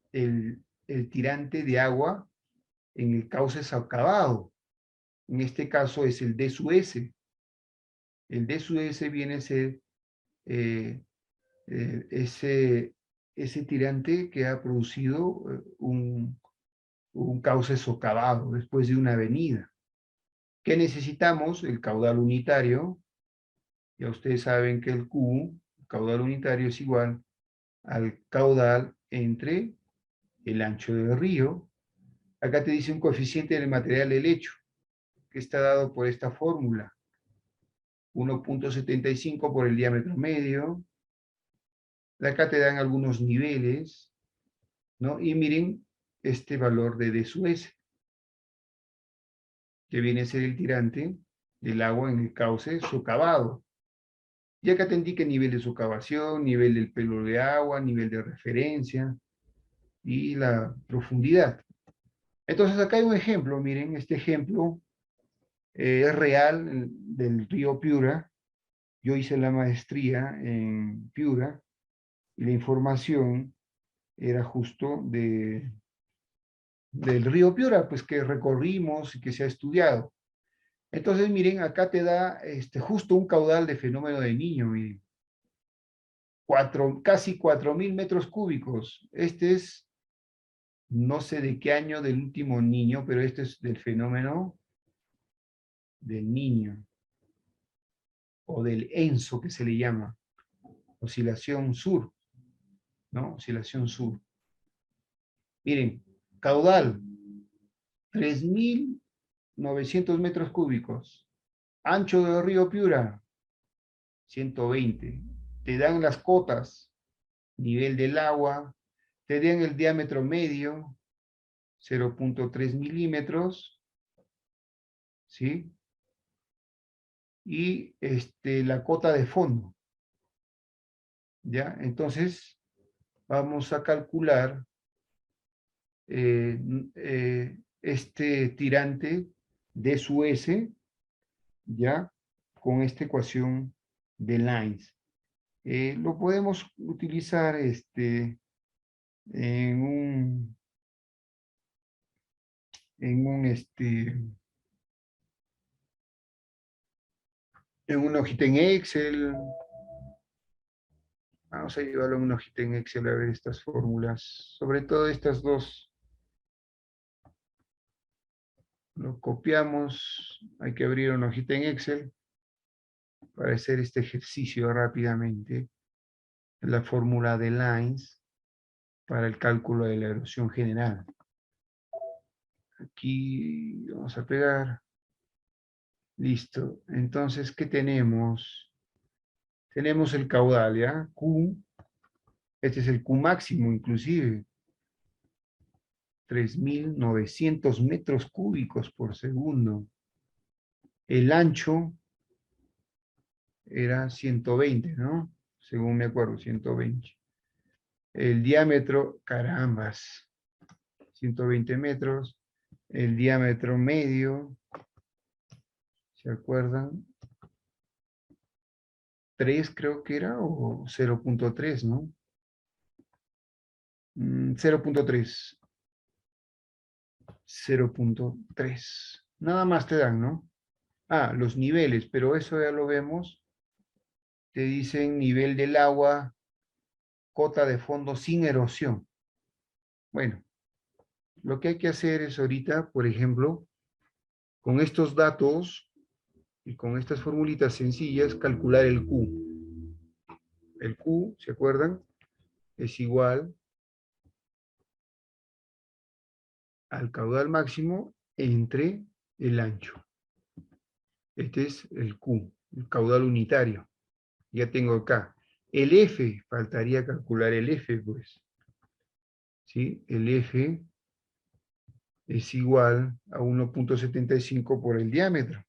tirante de agua en el cauce socavado. En este caso es el D sub S. El D sub S viene a ser eh, ese tirante que ha producido un cauce socavado después de una avenida. ¿Qué necesitamos? El caudal unitario. Ya ustedes saben que el Q, el caudal unitario, es igual al caudal entre el ancho del río. Acá te dice un coeficiente del material del lecho, que está dado por esta fórmula. 1.75 por el diámetro medio. Acá te dan algunos niveles, ¿no? Y miren este valor de D sub S, que viene a ser el tirante del agua en el cauce socavado. Y acá te indica nivel de socavación, nivel del pelo de agua, nivel de referencia y la profundidad. Entonces acá hay un ejemplo, miren, este ejemplo es real del río Piura. Yo hice la maestría en Piura y la información era justo del río Piura, pues que recorrimos y que se ha estudiado. Entonces, miren, acá te da justo un caudal de fenómeno de niño, miren. Casi 4.000 metros cúbicos. Este es, no sé de qué año del último niño, pero este es del fenómeno del niño, o del ENSO que se le llama, oscilación sur, ¿no? Oscilación sur. Miren, caudal, 3.900 metros cúbicos. Ancho del río Piura, 120. Te dan las cotas, nivel del agua, te dan el diámetro medio, 0.3 milímetros, ¿sí? Y la cota de fondo, ¿ya? Entonces, vamos a calcular este tirante de su S, ¿ya? Con esta ecuación de Lines. Lo podemos utilizar en un, en un, en una hojita en Excel. Vamos a llevarlo en una hojita en Excel a ver estas fórmulas. Sobre todo estas dos. Lo copiamos. Hay que abrir una hojita en Excel para hacer este ejercicio rápidamente. La fórmula de Lines para el cálculo de la erosión general. Aquí vamos a pegar. Listo. Entonces, ¿qué tenemos? Tenemos el caudal, ¿ya? Q. Este es el Q máximo, inclusive. 3.900 metros cúbicos por segundo. El ancho era 120, ¿no? Según me acuerdo, 120. El diámetro, carambas, 120 metros. El diámetro medio, ¿se acuerdan? 3 creo que era, o 0.3, ¿no? 0.3. 0.3. Nada más te dan, ¿no? Ah, los niveles, pero eso ya lo vemos. Te dicen nivel del agua, cota de fondo sin erosión. Bueno, lo que hay que hacer es ahorita, por ejemplo, con estos datos y con estas formulitas sencillas, calcular el Q. El Q, ¿se acuerdan? Es igual al caudal máximo entre el ancho. Este es el Q, el caudal unitario. Ya tengo acá. El F, faltaría calcular el F, pues. ¿Sí? El F es igual a 1.75 por el diámetro.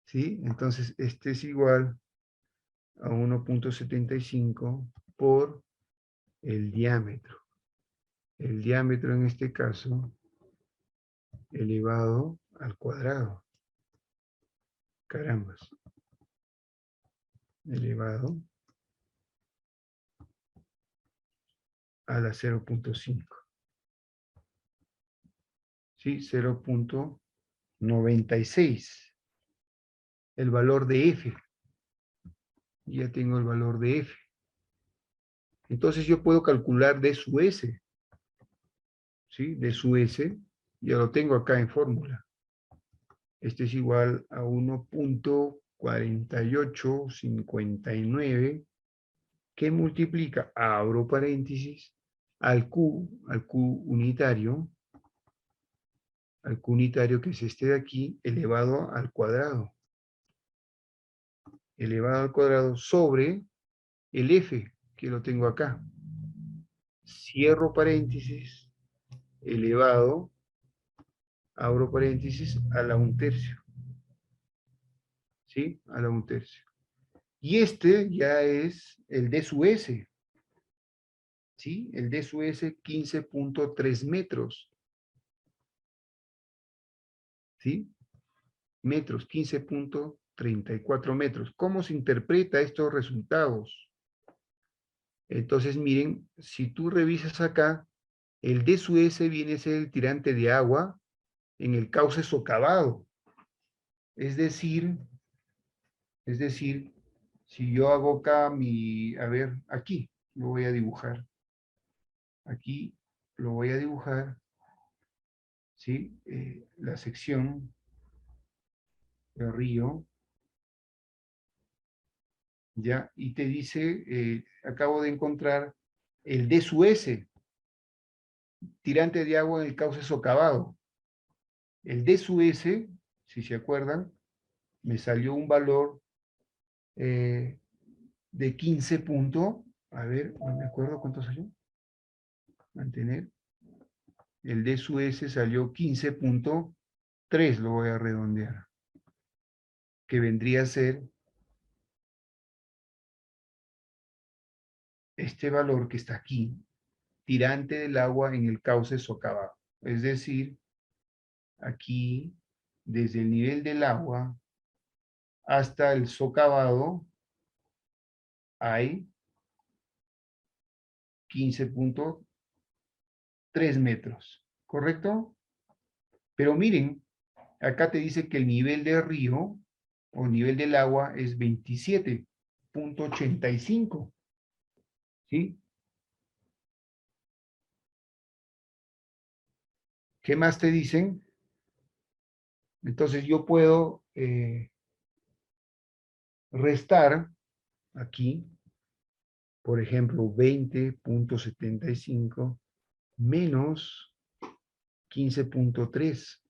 ¿Sí? Entonces, este es igual a 1.75 por el diámetro. El diámetro en este caso, elevado al cuadrado. Carambas. Elevado a la 0.5. ¿Sí? 0.96. El valor de F. Ya tengo el valor de F. Entonces yo puedo calcular D sub S. ¿Sí? D sub S. Ya lo tengo acá en fórmula. Este es igual a 1.4859 que multiplica, abro paréntesis, al Q unitario, que es este de aquí, elevado al cuadrado. Elevado al cuadrado sobre el F, que lo tengo acá. Cierro paréntesis, elevado, abro paréntesis, a la 1/3. ¿Sí? A la 1/3. Y este ya es el D sub S. ¿Sí? El D sub S, 15.3 metros. ¿Sí? Metros, 15.34 metros. ¿Cómo se interpreta estos resultados? Entonces, miren, si tú revisas acá, el D sub S viene a ser el tirante de agua en el cauce socavado. Es decir, si yo hago acá a ver, aquí lo voy a dibujar. Aquí lo voy a dibujar, ¿sí? La sección de río, ¿ya? Y te dice, acabo de encontrar el D sub S, tirante de agua en el cauce socavado. El D sub S, si se acuerdan, me salió un valor de 15 puntos. A ver, no me acuerdo cuánto salió. Mantener. El D sub S salió 15.3, lo voy a redondear, que vendría a ser este valor que está aquí, tirante del agua en el cauce socavado. Es decir, aquí, desde el nivel del agua hasta el socavado, hay 15.3 metros, ¿correcto? Pero miren, acá te dice que el nivel del río o nivel del agua es 27.85, ¿sí? ¿Qué más te dicen? Entonces yo puedo restar aquí, por ejemplo, 20.75 menos 15.3.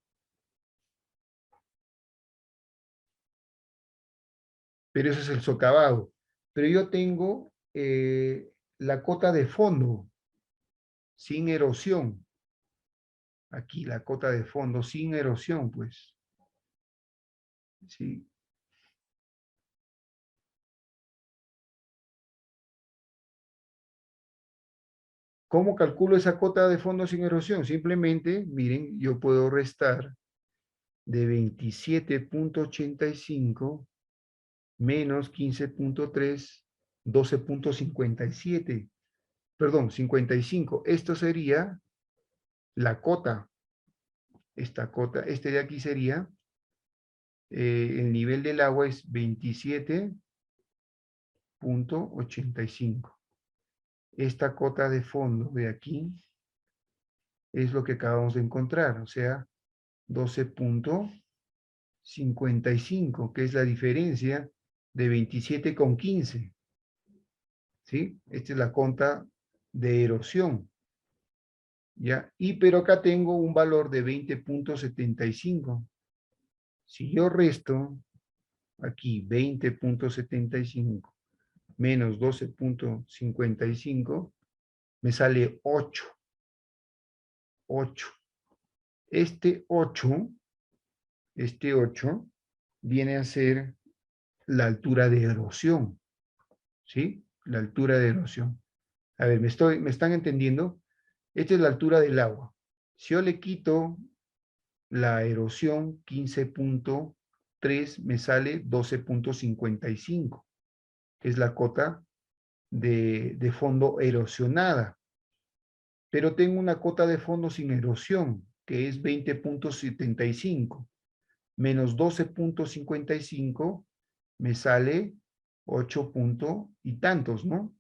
Pero eso es el socavado. Pero yo tengo la cota de fondo sin erosión. Aquí la cota de fondo sin erosión, pues. ¿Sí? ¿Cómo calculo esa cota de fondo sin erosión? Simplemente, miren, yo puedo restar de 27.85 menos 15.3, 12.57. Perdón, 55. Esto sería la cota. Esta cota, este de aquí sería, el nivel del agua es 27.85. Esta cota de fondo de aquí es lo que acabamos de encontrar, o sea, 12.55, que es la diferencia de 27,15. ¿Sí? Esta es la cota de erosión. ¿Ya? Pero acá tengo un valor de 20.75. Si yo resto aquí 20.75 menos 12.55, me sale 8. 8. Este 8 viene a ser la altura de erosión, ¿sí? La altura de erosión. A ver, ¿me están entendiendo? Esta es la altura del agua. Si yo le quito la erosión, 15.3, me sale 12.55. Es la cota de fondo erosionada. Pero tengo una cota de fondo sin erosión, que es 20.75. Menos 12.55 me sale 8 y tantos, ¿no?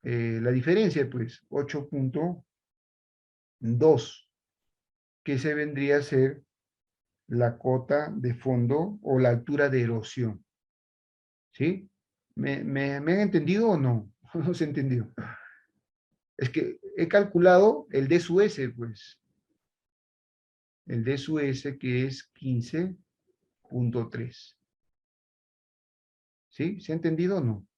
La diferencia, pues, 8.2, que se vendría a ser la cota de fondo o la altura de erosión. ¿Sí? ¿Me han entendido o no? No se entendió. Es que he calculado el D sub S, pues. El D sub S que es 15.3. ¿Sí? ¿Se ha entendido o no?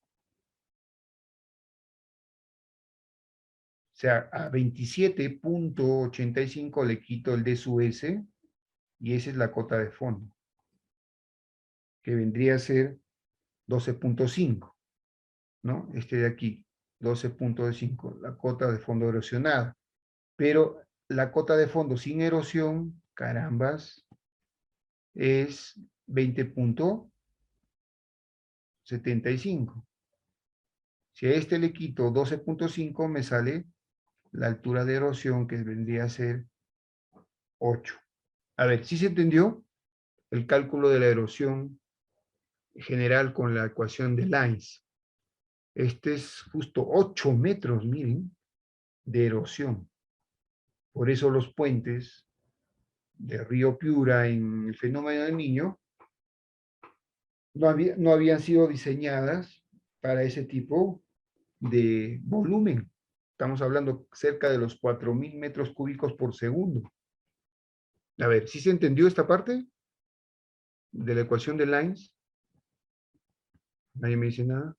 O sea, a 27.85 le quito el D sub S y esa es la cota de fondo, que vendría a ser 12.5, ¿no? Este de aquí, 12.5, la cota de fondo erosionada. Pero la cota de fondo sin erosión, carambas, es 20.75. Si a este le quito 12.5, me sale la altura de erosión, que vendría a ser 8. A ver, ¿sí se entendió? el cálculo de la erosión general con la ecuación de Lines. Este es justo 8 metros, miren, de erosión. Por eso los puentes de Río Piura en el fenómeno del Niño no habían sido diseñadas para ese tipo de volumen. Estamos hablando cerca de los 4.000 metros cúbicos por segundo. A ver, ¿sí se entendió esta parte de la ecuación de Lines? ¿Nadie me dice nada?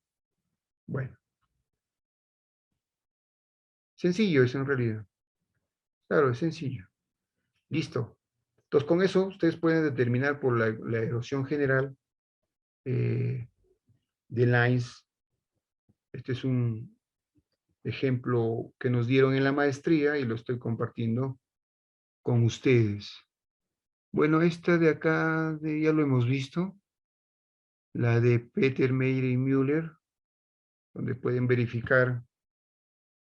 Bueno, sencillo es en realidad. Claro, es sencillo. Listo. Entonces, con eso ustedes pueden determinar por la erosión general de Lines. Este es un ejemplo que nos dieron en la maestría y lo estoy compartiendo con ustedes. Bueno, esta de acá ya lo hemos visto, la de Peter, Meyer y Müller, donde pueden verificar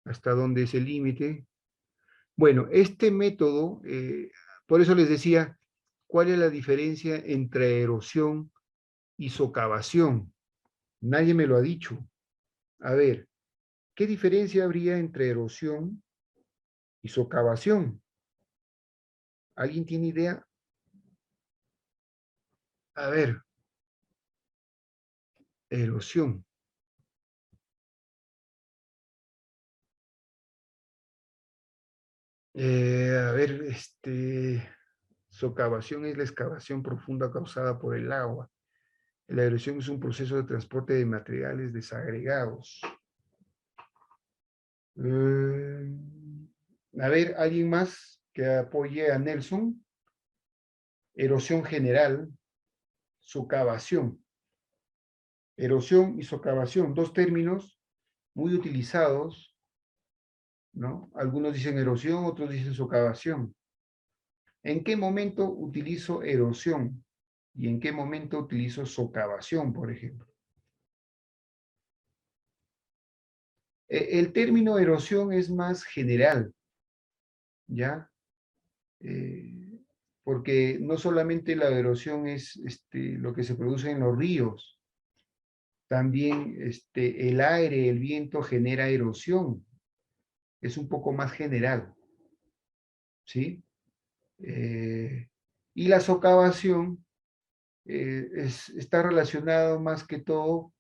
hasta dónde es el límite. Bueno, este método, por eso les decía, ¿cuál es la diferencia entre erosión y socavación? Nadie me lo ha dicho. A ver, ¿qué diferencia habría entre erosión y socavación? ¿Alguien tiene idea? A ver, erosión. A ver, socavación es la excavación profunda causada por el agua. La erosión es un proceso de transporte de materiales desagregados. A ver, ¿alguien más que apoye a Nelson? Erosión general, socavación. Erosión y socavación, dos términos muy utilizados, ¿no? Algunos dicen erosión, otros dicen socavación. ¿En qué momento utilizo erosión? ¿Y en qué momento utilizo socavación, por ejemplo? El término erosión es más general, ¿ya? Porque no solamente la erosión es lo que se produce en los ríos, también el aire, el viento genera erosión, es un poco más general, ¿sí? Y la socavación está relacionado más que todo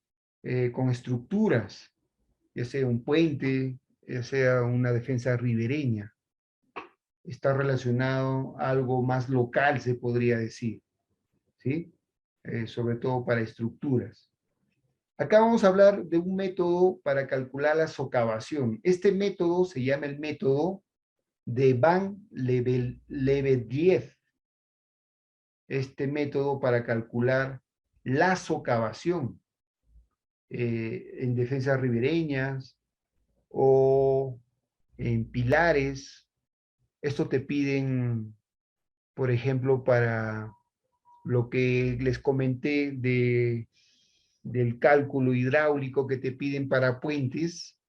con estructuras, ya sea un puente, ya sea una defensa ribereña. Está relacionado a algo más local, se podría decir, ¿sí? Sobre todo para estructuras. Acá vamos a hablar de un método para calcular la socavación. Este método se llama el método de Van Lebedev. Este método para calcular la socavación en defensas ribereñas o en pilares. Esto te piden, por ejemplo, para lo que les comenté del cálculo hidráulico que te piden para puentes.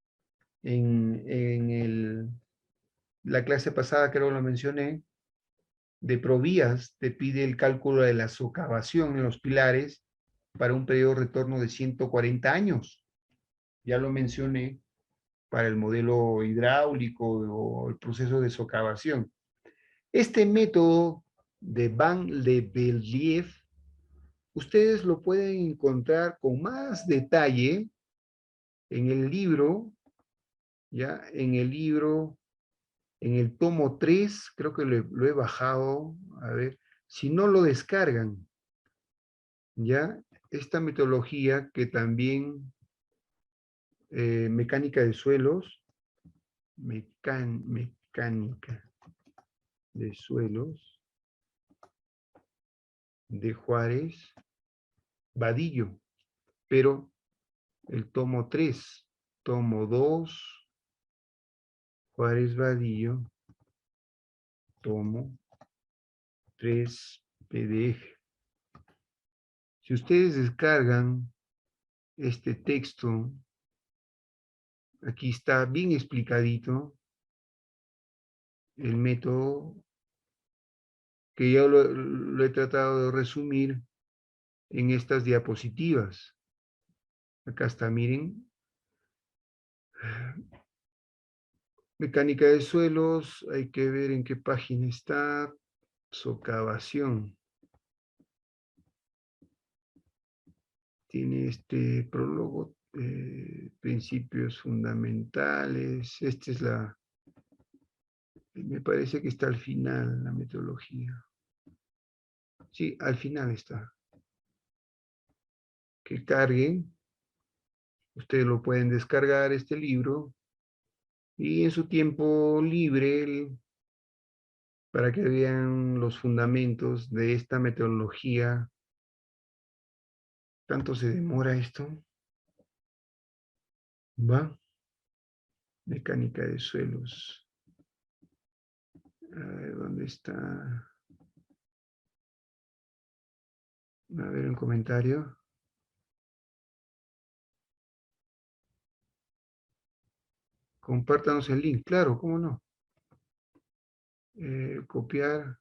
La clase pasada creo lo mencioné, de Provías te pide el cálculo de la socavación en los pilares para un periodo de retorno de 140 años. Ya lo mencioné para el modelo hidráulico o el proceso de socavación. Este método de Van Lebedev, ustedes lo pueden encontrar con más detalle en el libro, ya en el libro, en el tomo 3, creo que lo he bajado, a ver, si no lo descargan, ya, esta metodología que también, mecánica de suelos, mecánica de suelos, de Juárez, Vadillo, pero el tomo 3, tomo 2, Juárez Vadillo, tomo 3, PDF. Si ustedes descargan este texto, aquí está bien explicadito el método que yo lo he tratado de resumir en estas diapositivas. Acá está, miren. Mecánica de suelos, hay que ver en qué página está. Socavación. Tiene este prólogo, principios fundamentales. Esta es la, me parece que está al final, la metodología. Sí, al final está. Que carguen. Ustedes lo pueden descargar, este libro, y en su tiempo libre, para que vean los fundamentos de esta metodología. ¿Tanto se demora esto? ¿Va? Mecánica de suelos. A ver, ¿dónde está? A ver, un comentario. Compártanos el link. Claro, ¿cómo no? Copiar.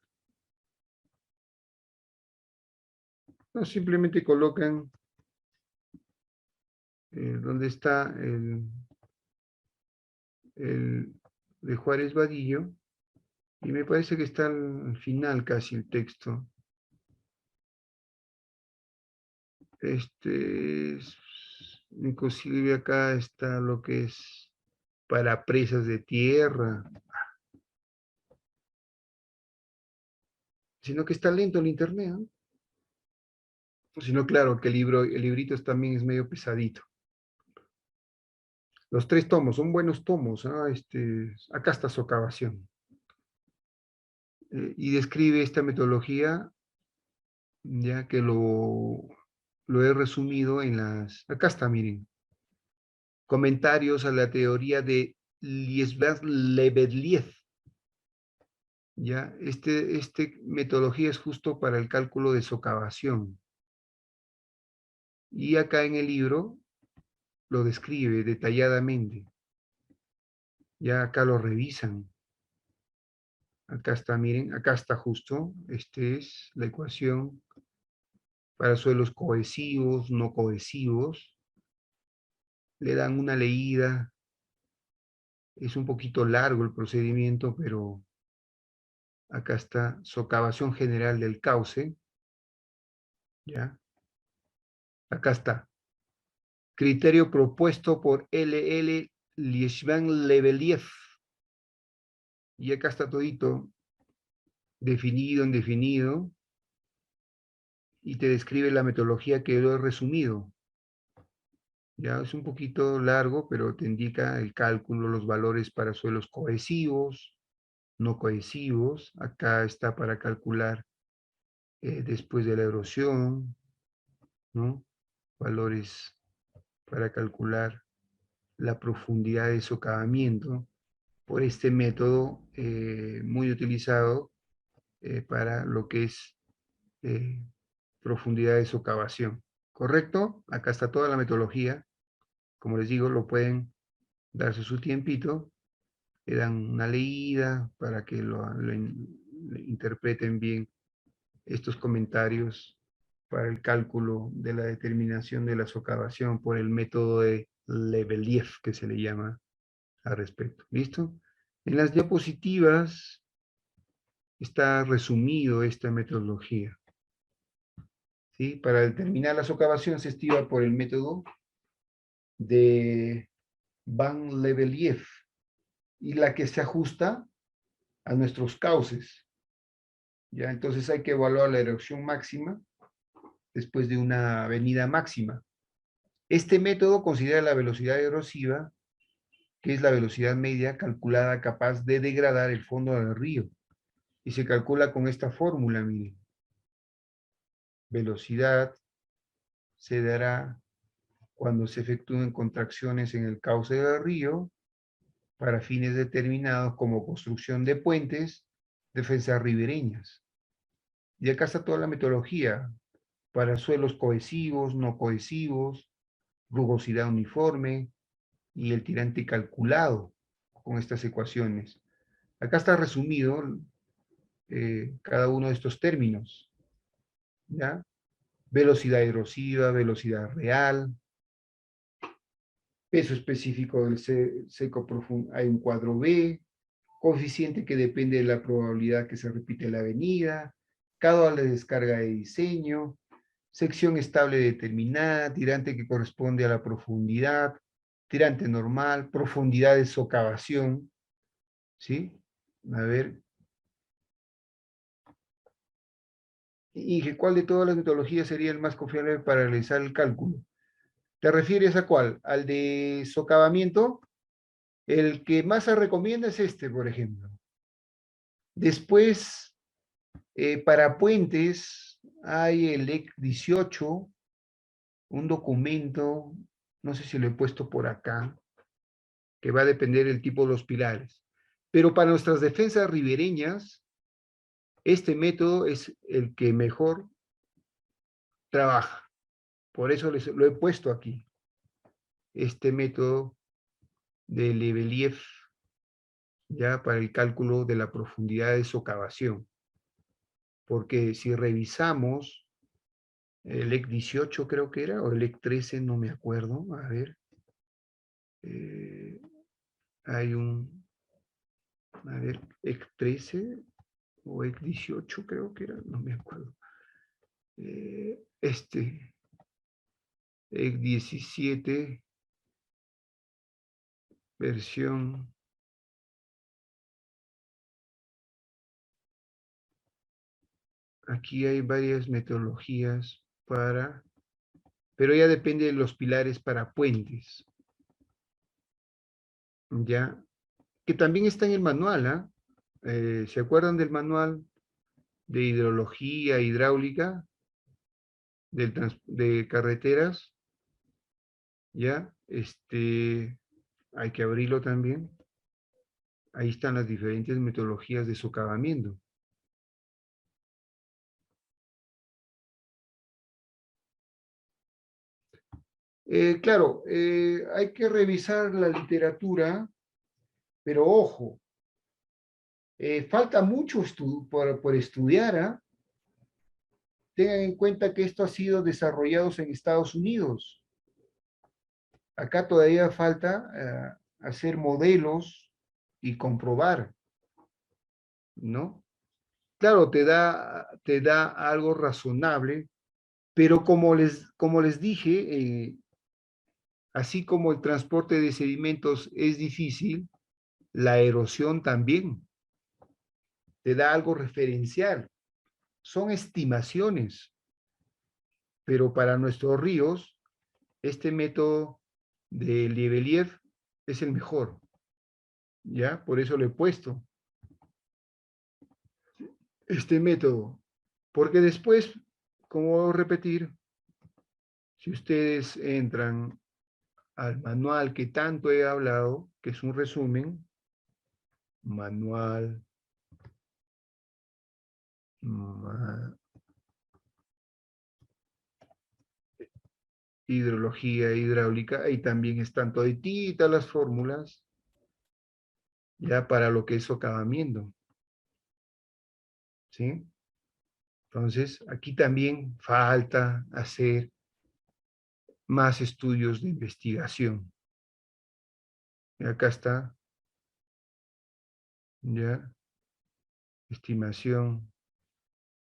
No, simplemente colocan donde está el de Juárez Vadillo. Y me parece que está al final casi el texto. Inclusive acá está lo que es para presas de tierra. Sino que está lento el internet, ¿no? Sino claro que el librito también es medio pesadito. Los 3 tomos, son buenos tomos. ¿Ah? Acá está socavación. Y describe esta metodología, ya que lo he resumido en las... Acá está, miren. Comentarios a la teoría de Liesberg-Lebediev. Ya, metodología es justo para el cálculo de socavación. Y acá en el libro lo describe detalladamente. Ya acá lo revisan. Acá está, miren, acá está justo. Es la ecuación para suelos cohesivos, no cohesivos. Le dan una leída. Es un poquito largo el procedimiento, pero acá está socavación general del cauce. ¿Ya? Acá está. Criterio propuesto por L.L. Liesman-Lebediev. Y acá está todito definido, indefinido, y te describe la metodología que lo he resumido. Ya es un poquito largo, pero te indica el cálculo, los valores para suelos cohesivos, no cohesivos. Acá está para calcular después de la erosión, ¿no? Valores para calcular la profundidad de socavamiento por este método muy utilizado para lo que es profundidad de socavación. ¿Correcto? Acá está toda la metodología. Como les digo, lo pueden darse su tiempito, le dan una leída para que lo interpreten bien estos comentarios para el cálculo de la determinación de la socavación por el método de Lebediev, que se le llama al respecto. ¿Listo? En las diapositivas está resumido esta metodología. ¿Sí? Para determinar la socavación se estima por el método de Van Lebediev y la que se ajusta a nuestros cauces. ¿Ya? Entonces hay que evaluar la erosión máxima después de una avenida máxima. Este método considera la velocidad erosiva, que es la velocidad media calculada capaz de degradar el fondo del río. Y se calcula con esta fórmula, miren. Velocidad se dará cuando se efectúen contracciones en el cauce del río para fines determinados como construcción de puentes, defensas ribereñas. Y acá está toda la metodología para suelos cohesivos, no cohesivos, rugosidad uniforme y el tirante calculado con estas ecuaciones. Acá está resumido cada uno de estos términos, ¿ya? Velocidad erosiva, velocidad real, peso específico del seco profundo, hay un cuadro B, coeficiente que depende de la probabilidad que se repite la avenida, caudal de descarga de diseño, sección estable determinada, tirante que corresponde a la profundidad, tirante normal, profundidad de socavación, ¿sí? A ver. Inge, ¿cuál de todas las metodologías sería el más confiable para realizar el cálculo? ¿Te refieres a cuál? ¿Al de socavamiento? El que más se recomienda es este, por ejemplo. Después, para puentes, hay el EC 18, un documento, no sé si lo he puesto por acá, que va a depender del tipo de los pilares. Pero para nuestras defensas ribereñas, este método es el que mejor trabaja. Por eso lo he puesto aquí. Este método de Lebedev, ya para el cálculo de la profundidad de socavación. Porque si revisamos el EC 18 creo que era, o el EC 13, no me acuerdo, a ver, hay un, a ver, EC 13 o EC 18 creo que era, no me acuerdo. EC 17, versión, aquí hay varias metodologías para, pero ya depende de los pilares para puentes. Ya, que también está en el manual, ¿ah? ¿Se acuerdan del manual de hidrología hidráulica de carreteras? Ya, hay que abrirlo también. Ahí están las diferentes metodologías de socavamiento. Claro, hay que revisar la literatura, pero ojo, falta mucho por estudiar, ¿ah? Tengan en cuenta que esto ha sido desarrollado en Estados Unidos. Acá todavía falta hacer modelos y comprobar, ¿no? Claro, te da algo razonable, pero como les dije, así como el transporte de sedimentos es difícil, la erosión también te da algo referencial. Son estimaciones, pero para nuestros ríos, este método de Lebedev es el mejor, ¿ya? Por eso lo he puesto, este método. Porque después, como repetir, si ustedes entran al manual que tanto he hablado, que es un resumen, manual, hidrología hidráulica, ahí también están todititas las fórmulas, ya para lo que es socavamiento, ¿sí? Entonces, aquí también falta hacer más estudios de investigación. Y acá está, ya, estimación,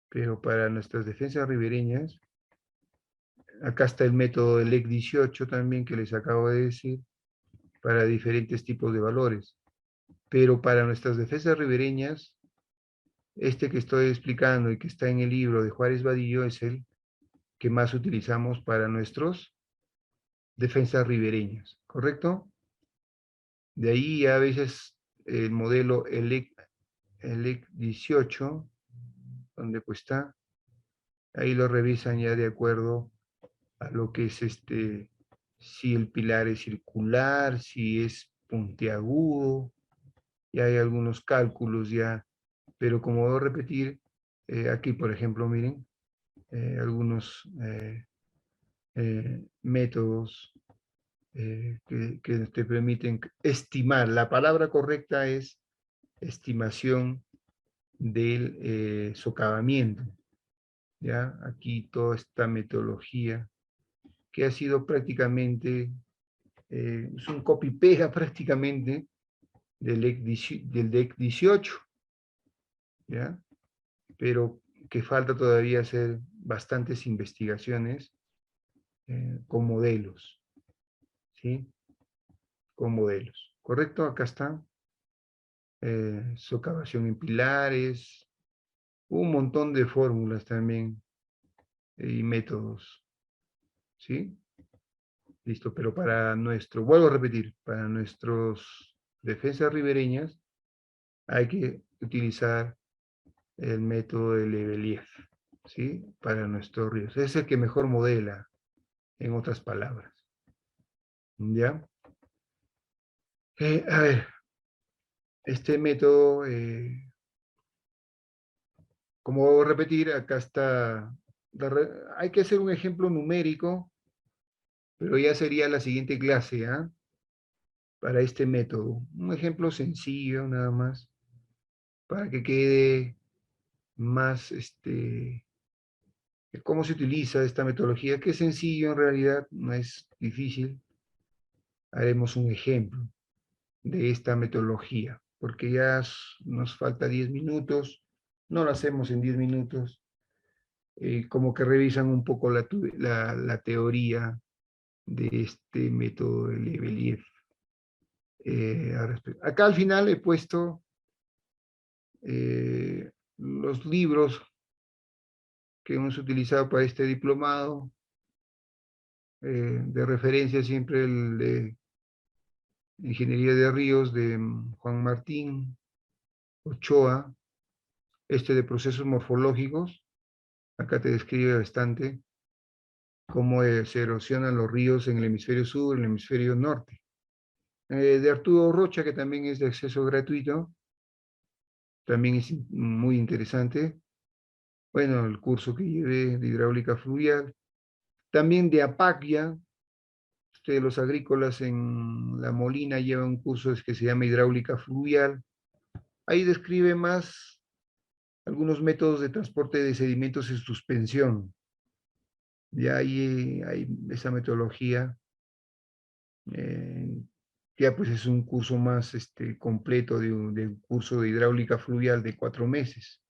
pero para nuestras defensas ribereñas, acá está el método del EC 18 también que les acabo de decir, para diferentes tipos de valores. Pero para nuestras defensas ribereñas, este que estoy explicando y que está en el libro de Juárez Vadillo es el que más utilizamos para nuestros defensas ribereñas, ¿correcto? De ahí a veces el modelo ELEC 18, donde pues está, ahí lo revisan ya de acuerdo a lo que es si el pilar es circular, si es puntiagudo, ya hay algunos cálculos ya, pero como voy a repetir, aquí por ejemplo, miren, algunos métodos que te permiten estimar. La palabra correcta es estimación del socavamiento. ¿Ya? Aquí toda esta metodología que ha sido prácticamente, es un copy-pega prácticamente del DEC 18, ¿ya? Pero que falta todavía hacer bastantes investigaciones con modelos, ¿sí? Con modelos. ¿Correcto? Acá está. Socavación en pilares, un montón de fórmulas también y métodos, ¿sí? Listo, pero para vuelvo a repetir, para nuestros defensas ribereñas hay que utilizar el método de Lebedev, ¿sí? Para nuestros ríos. Es el que mejor modela, en otras palabras. ¿Ya? A ver, este método, como voy a repetir, acá está, hay que hacer un ejemplo numérico, pero ya sería la siguiente clase, ¿ah? Para este método. Un ejemplo sencillo, nada más, para que quede más, cómo se utiliza esta metodología, que es sencillo en realidad, no es difícil. Haremos un ejemplo de esta metodología, porque ya nos falta 10 minutos, no lo hacemos en 10 minutos, como que revisan un poco la teoría de este método de Lebedev. Acá al final he puesto los libros que hemos utilizado para este diplomado, de referencia siempre el de Ingeniería de Ríos de Juan Martín Ochoa, de procesos morfológicos. Acá te describe bastante cómo se erosionan los ríos en el hemisferio sur y en el hemisferio norte. De Arturo Rocha, que también es de acceso gratuito, también es muy interesante. Bueno, el curso que llevé de hidráulica fluvial. También de Apaglia, los agrícolas en La Molina llevan un curso que se llama hidráulica fluvial. Ahí describe más algunos métodos de transporte de sedimentos en suspensión. Ya hay esa metodología, ya pues es un curso más completo de un curso de hidráulica fluvial de 4 meses.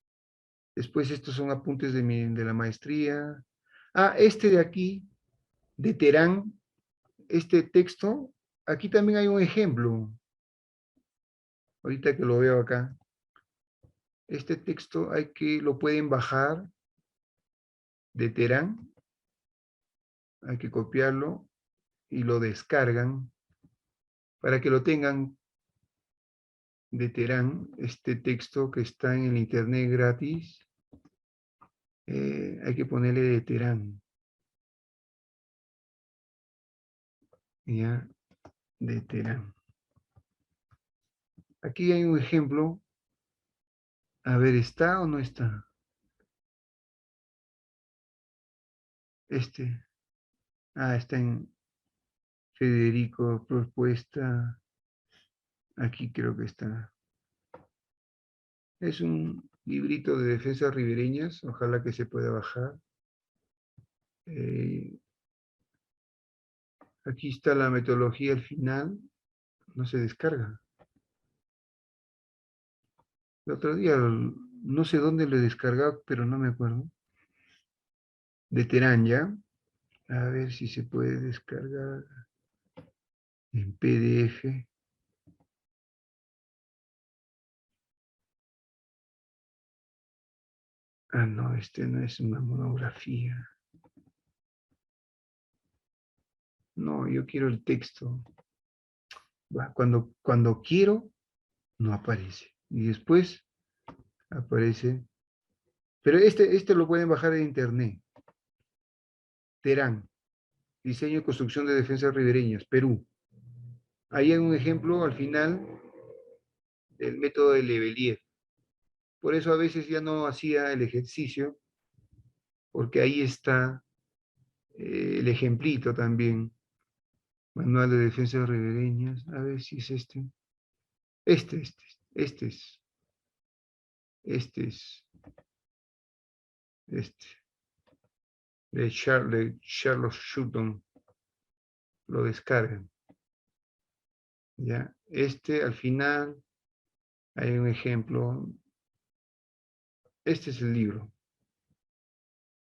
Después estos son apuntes de la maestría. De aquí, de Terán, este texto, aquí también hay un ejemplo. Ahorita que lo veo acá. Este texto lo pueden bajar de Terán, hay que copiarlo y lo descargan para que lo tengan de Terán, este texto que está en el internet gratis. Hay que ponerle de Terán. Ya, de Terán. Aquí hay un ejemplo. A ver, ¿está o no está? Está en Federico, propuesta. Aquí creo que está. Es un librito de defensas ribereñas, ojalá que se pueda bajar. Aquí está la metodología al final, no se descarga. El otro día, no sé dónde lo he descargado, pero no me acuerdo. De Terán, ¿ya? A ver si se puede descargar en PDF. No, no es una monografía. No, yo quiero el texto. Cuando quiero, no aparece. Y después aparece. Pero este lo pueden bajar de internet. Terán, diseño y construcción de defensas ribereñas, Perú. Ahí hay un ejemplo al final del método de Lebedev. Por eso a veces ya no hacía el ejercicio, porque ahí está el ejemplito también. Manual de defensas ribereñas. A ver si es este. Este es. Este es este, de Charles Sutton, lo descargan. ¿Ya? Este al final hay un ejemplo. Este es el libro.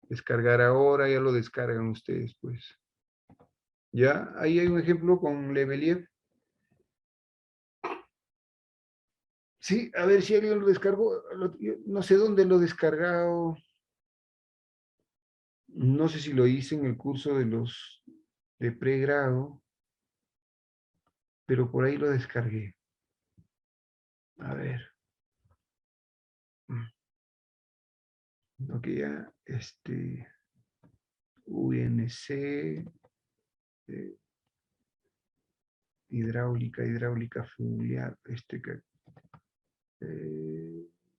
Descargar ahora, ya lo descargan ustedes, pues. Ya, ahí hay un ejemplo con Leveliev. Sí, a ver si alguien lo descargó. No sé dónde lo he descargado. No sé si lo hice en el curso de pregrado, pero por ahí lo descargué. A ver. Ok, ya, UNC, hidráulica fluvial,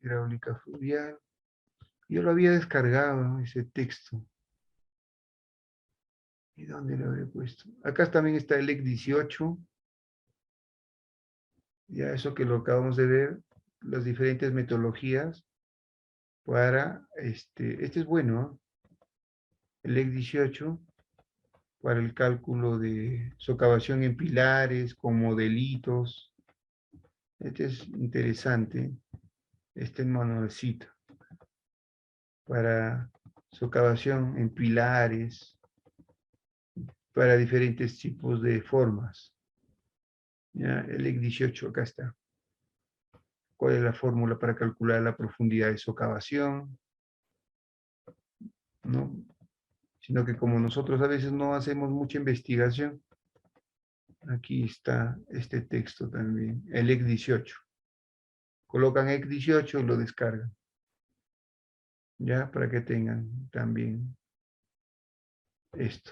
hidráulica fluvial. Yo lo había descargado, ese texto. ¿Y dónde lo había puesto? Acá también está el EC 18. Ya eso que lo acabamos de ver, las diferentes metodologías para, este es bueno, el EC 18 para el cálculo de socavación en pilares con modelitos. Este es interesante, este manualcito para socavación en pilares, para diferentes tipos de formas. Ya, el EC 18, acá está. ¿Cuál es la fórmula para calcular la profundidad de socavación? ¿No? Sino que como nosotros a veces no hacemos mucha investigación, aquí está este texto también, el EC 18. Colocan EC 18 y lo descargan. Ya, para que tengan también esto.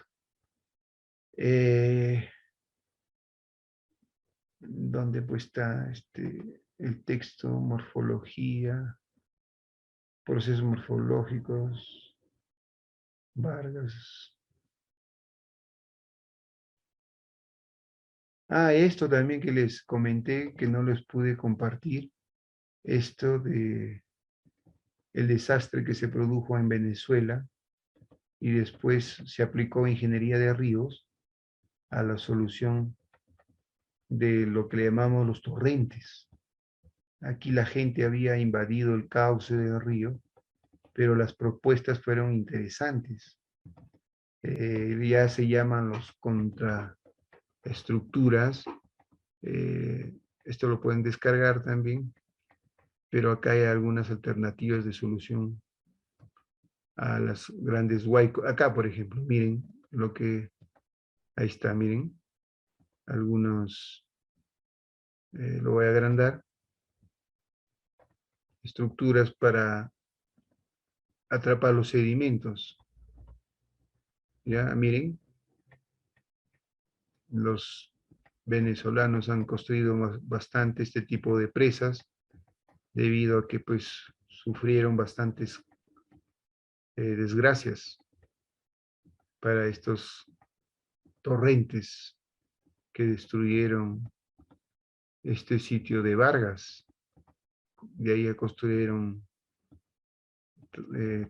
¿Dónde pues está el texto, morfología, procesos morfológicos, Vargas? Ah, esto también que les comenté, que no les pude compartir, esto de el desastre que se produjo en Venezuela y después se aplicó ingeniería de ríos a la solución de lo que le llamamos los torrentes. Aquí la gente había invadido el cauce del río, pero las propuestas fueron interesantes. Ya se llaman los contraestructuras. Esto lo pueden descargar también, pero acá hay algunas alternativas de solución a las grandes huaicos. Acá, por ejemplo, miren lo que, ahí está, miren, algunos, lo voy a agrandar, estructuras para atrapar los sedimentos. Ya, miren, los venezolanos han construido bastante este tipo de presas debido a que pues sufrieron bastantes desgracias para estos torrentes que destruyeron este sitio de Vargas. De ahí construyeron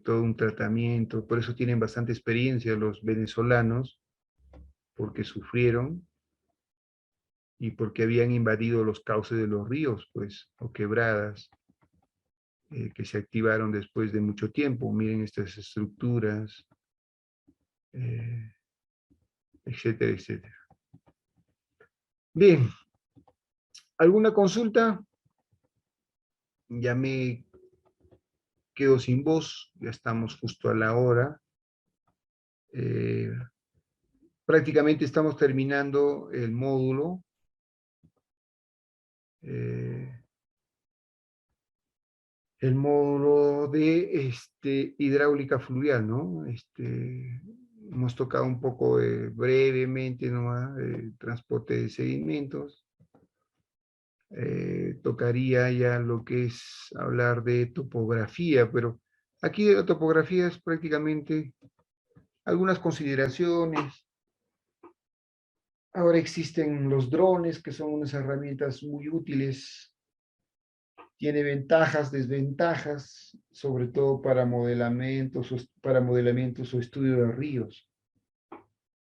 todo un tratamiento, por eso tienen bastante experiencia los venezolanos, porque sufrieron y porque habían invadido los cauces de los ríos, pues, o quebradas, que se activaron después de mucho tiempo. Miren estas estructuras, etcétera, etcétera. Bien, ¿alguna consulta? Ya me quedo sin voz, ya estamos justo a la hora. Prácticamente estamos terminando el módulo. El módulo de hidráulica fluvial, ¿no? Hemos tocado un poco brevemente nomás transporte de sedimentos. Tocaría ya lo que es hablar de topografía, pero aquí de la topografía es prácticamente algunas consideraciones. Ahora existen los drones, que son unas herramientas muy útiles Tiene ventajas, desventajas, sobre todo para modelamientos o estudio de ríos.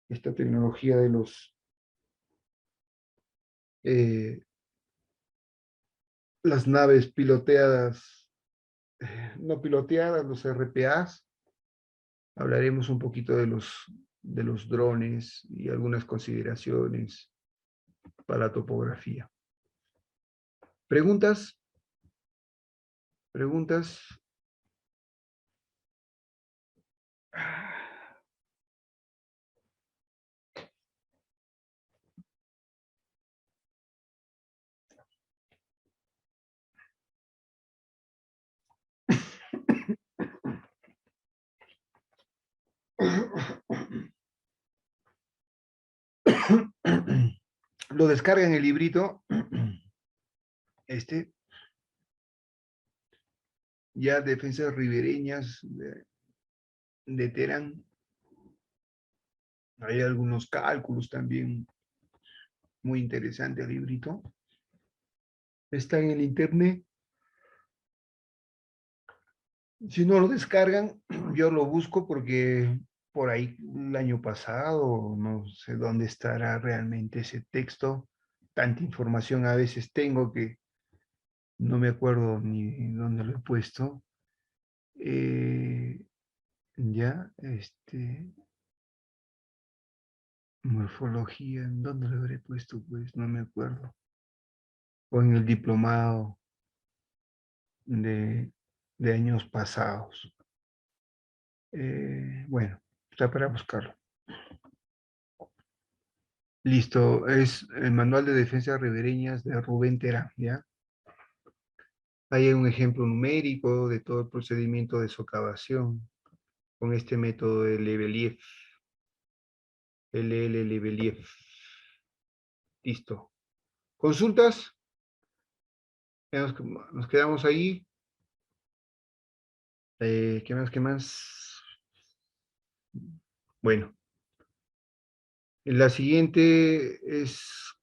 Esta tecnología de eh, las naves piloteadas, no piloteadas, los RPAs. Hablaremos un poquito de los drones y algunas consideraciones para la topografía. ¿Preguntas? ¿Preguntas? Lo descargan el librito, ya defensas ribereñas de Terán. Hay algunos cálculos también muy interesantes el librito. Está en el internet. Si no lo descargan, yo lo busco porque por ahí el año pasado, no sé dónde estará realmente ese texto. Tanta información a veces tengo que no me acuerdo ni dónde lo he puesto. Ya, morfología, ¿en dónde lo habré puesto? Pues no me acuerdo. O en el diplomado de, de años pasados. Bueno, está para buscarlo. Listo, es el manual de defensas ribereñas de Rubén Terán, ¿ya? Ahí hay un ejemplo numérico de todo el procedimiento de socavación con este método de Lebedev. LL Lebedev. Listo. ¿Consultas? Nos quedamos ahí. ¿Qué más? ¿Qué más? Bueno, la siguiente es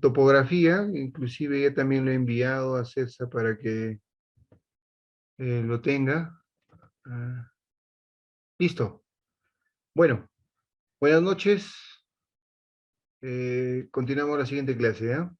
topografía. Inclusive ya también lo he enviado a César para que lo tenga. Ah, listo. Bueno, buenas noches. Continuamos la siguiente clase, ¿ya?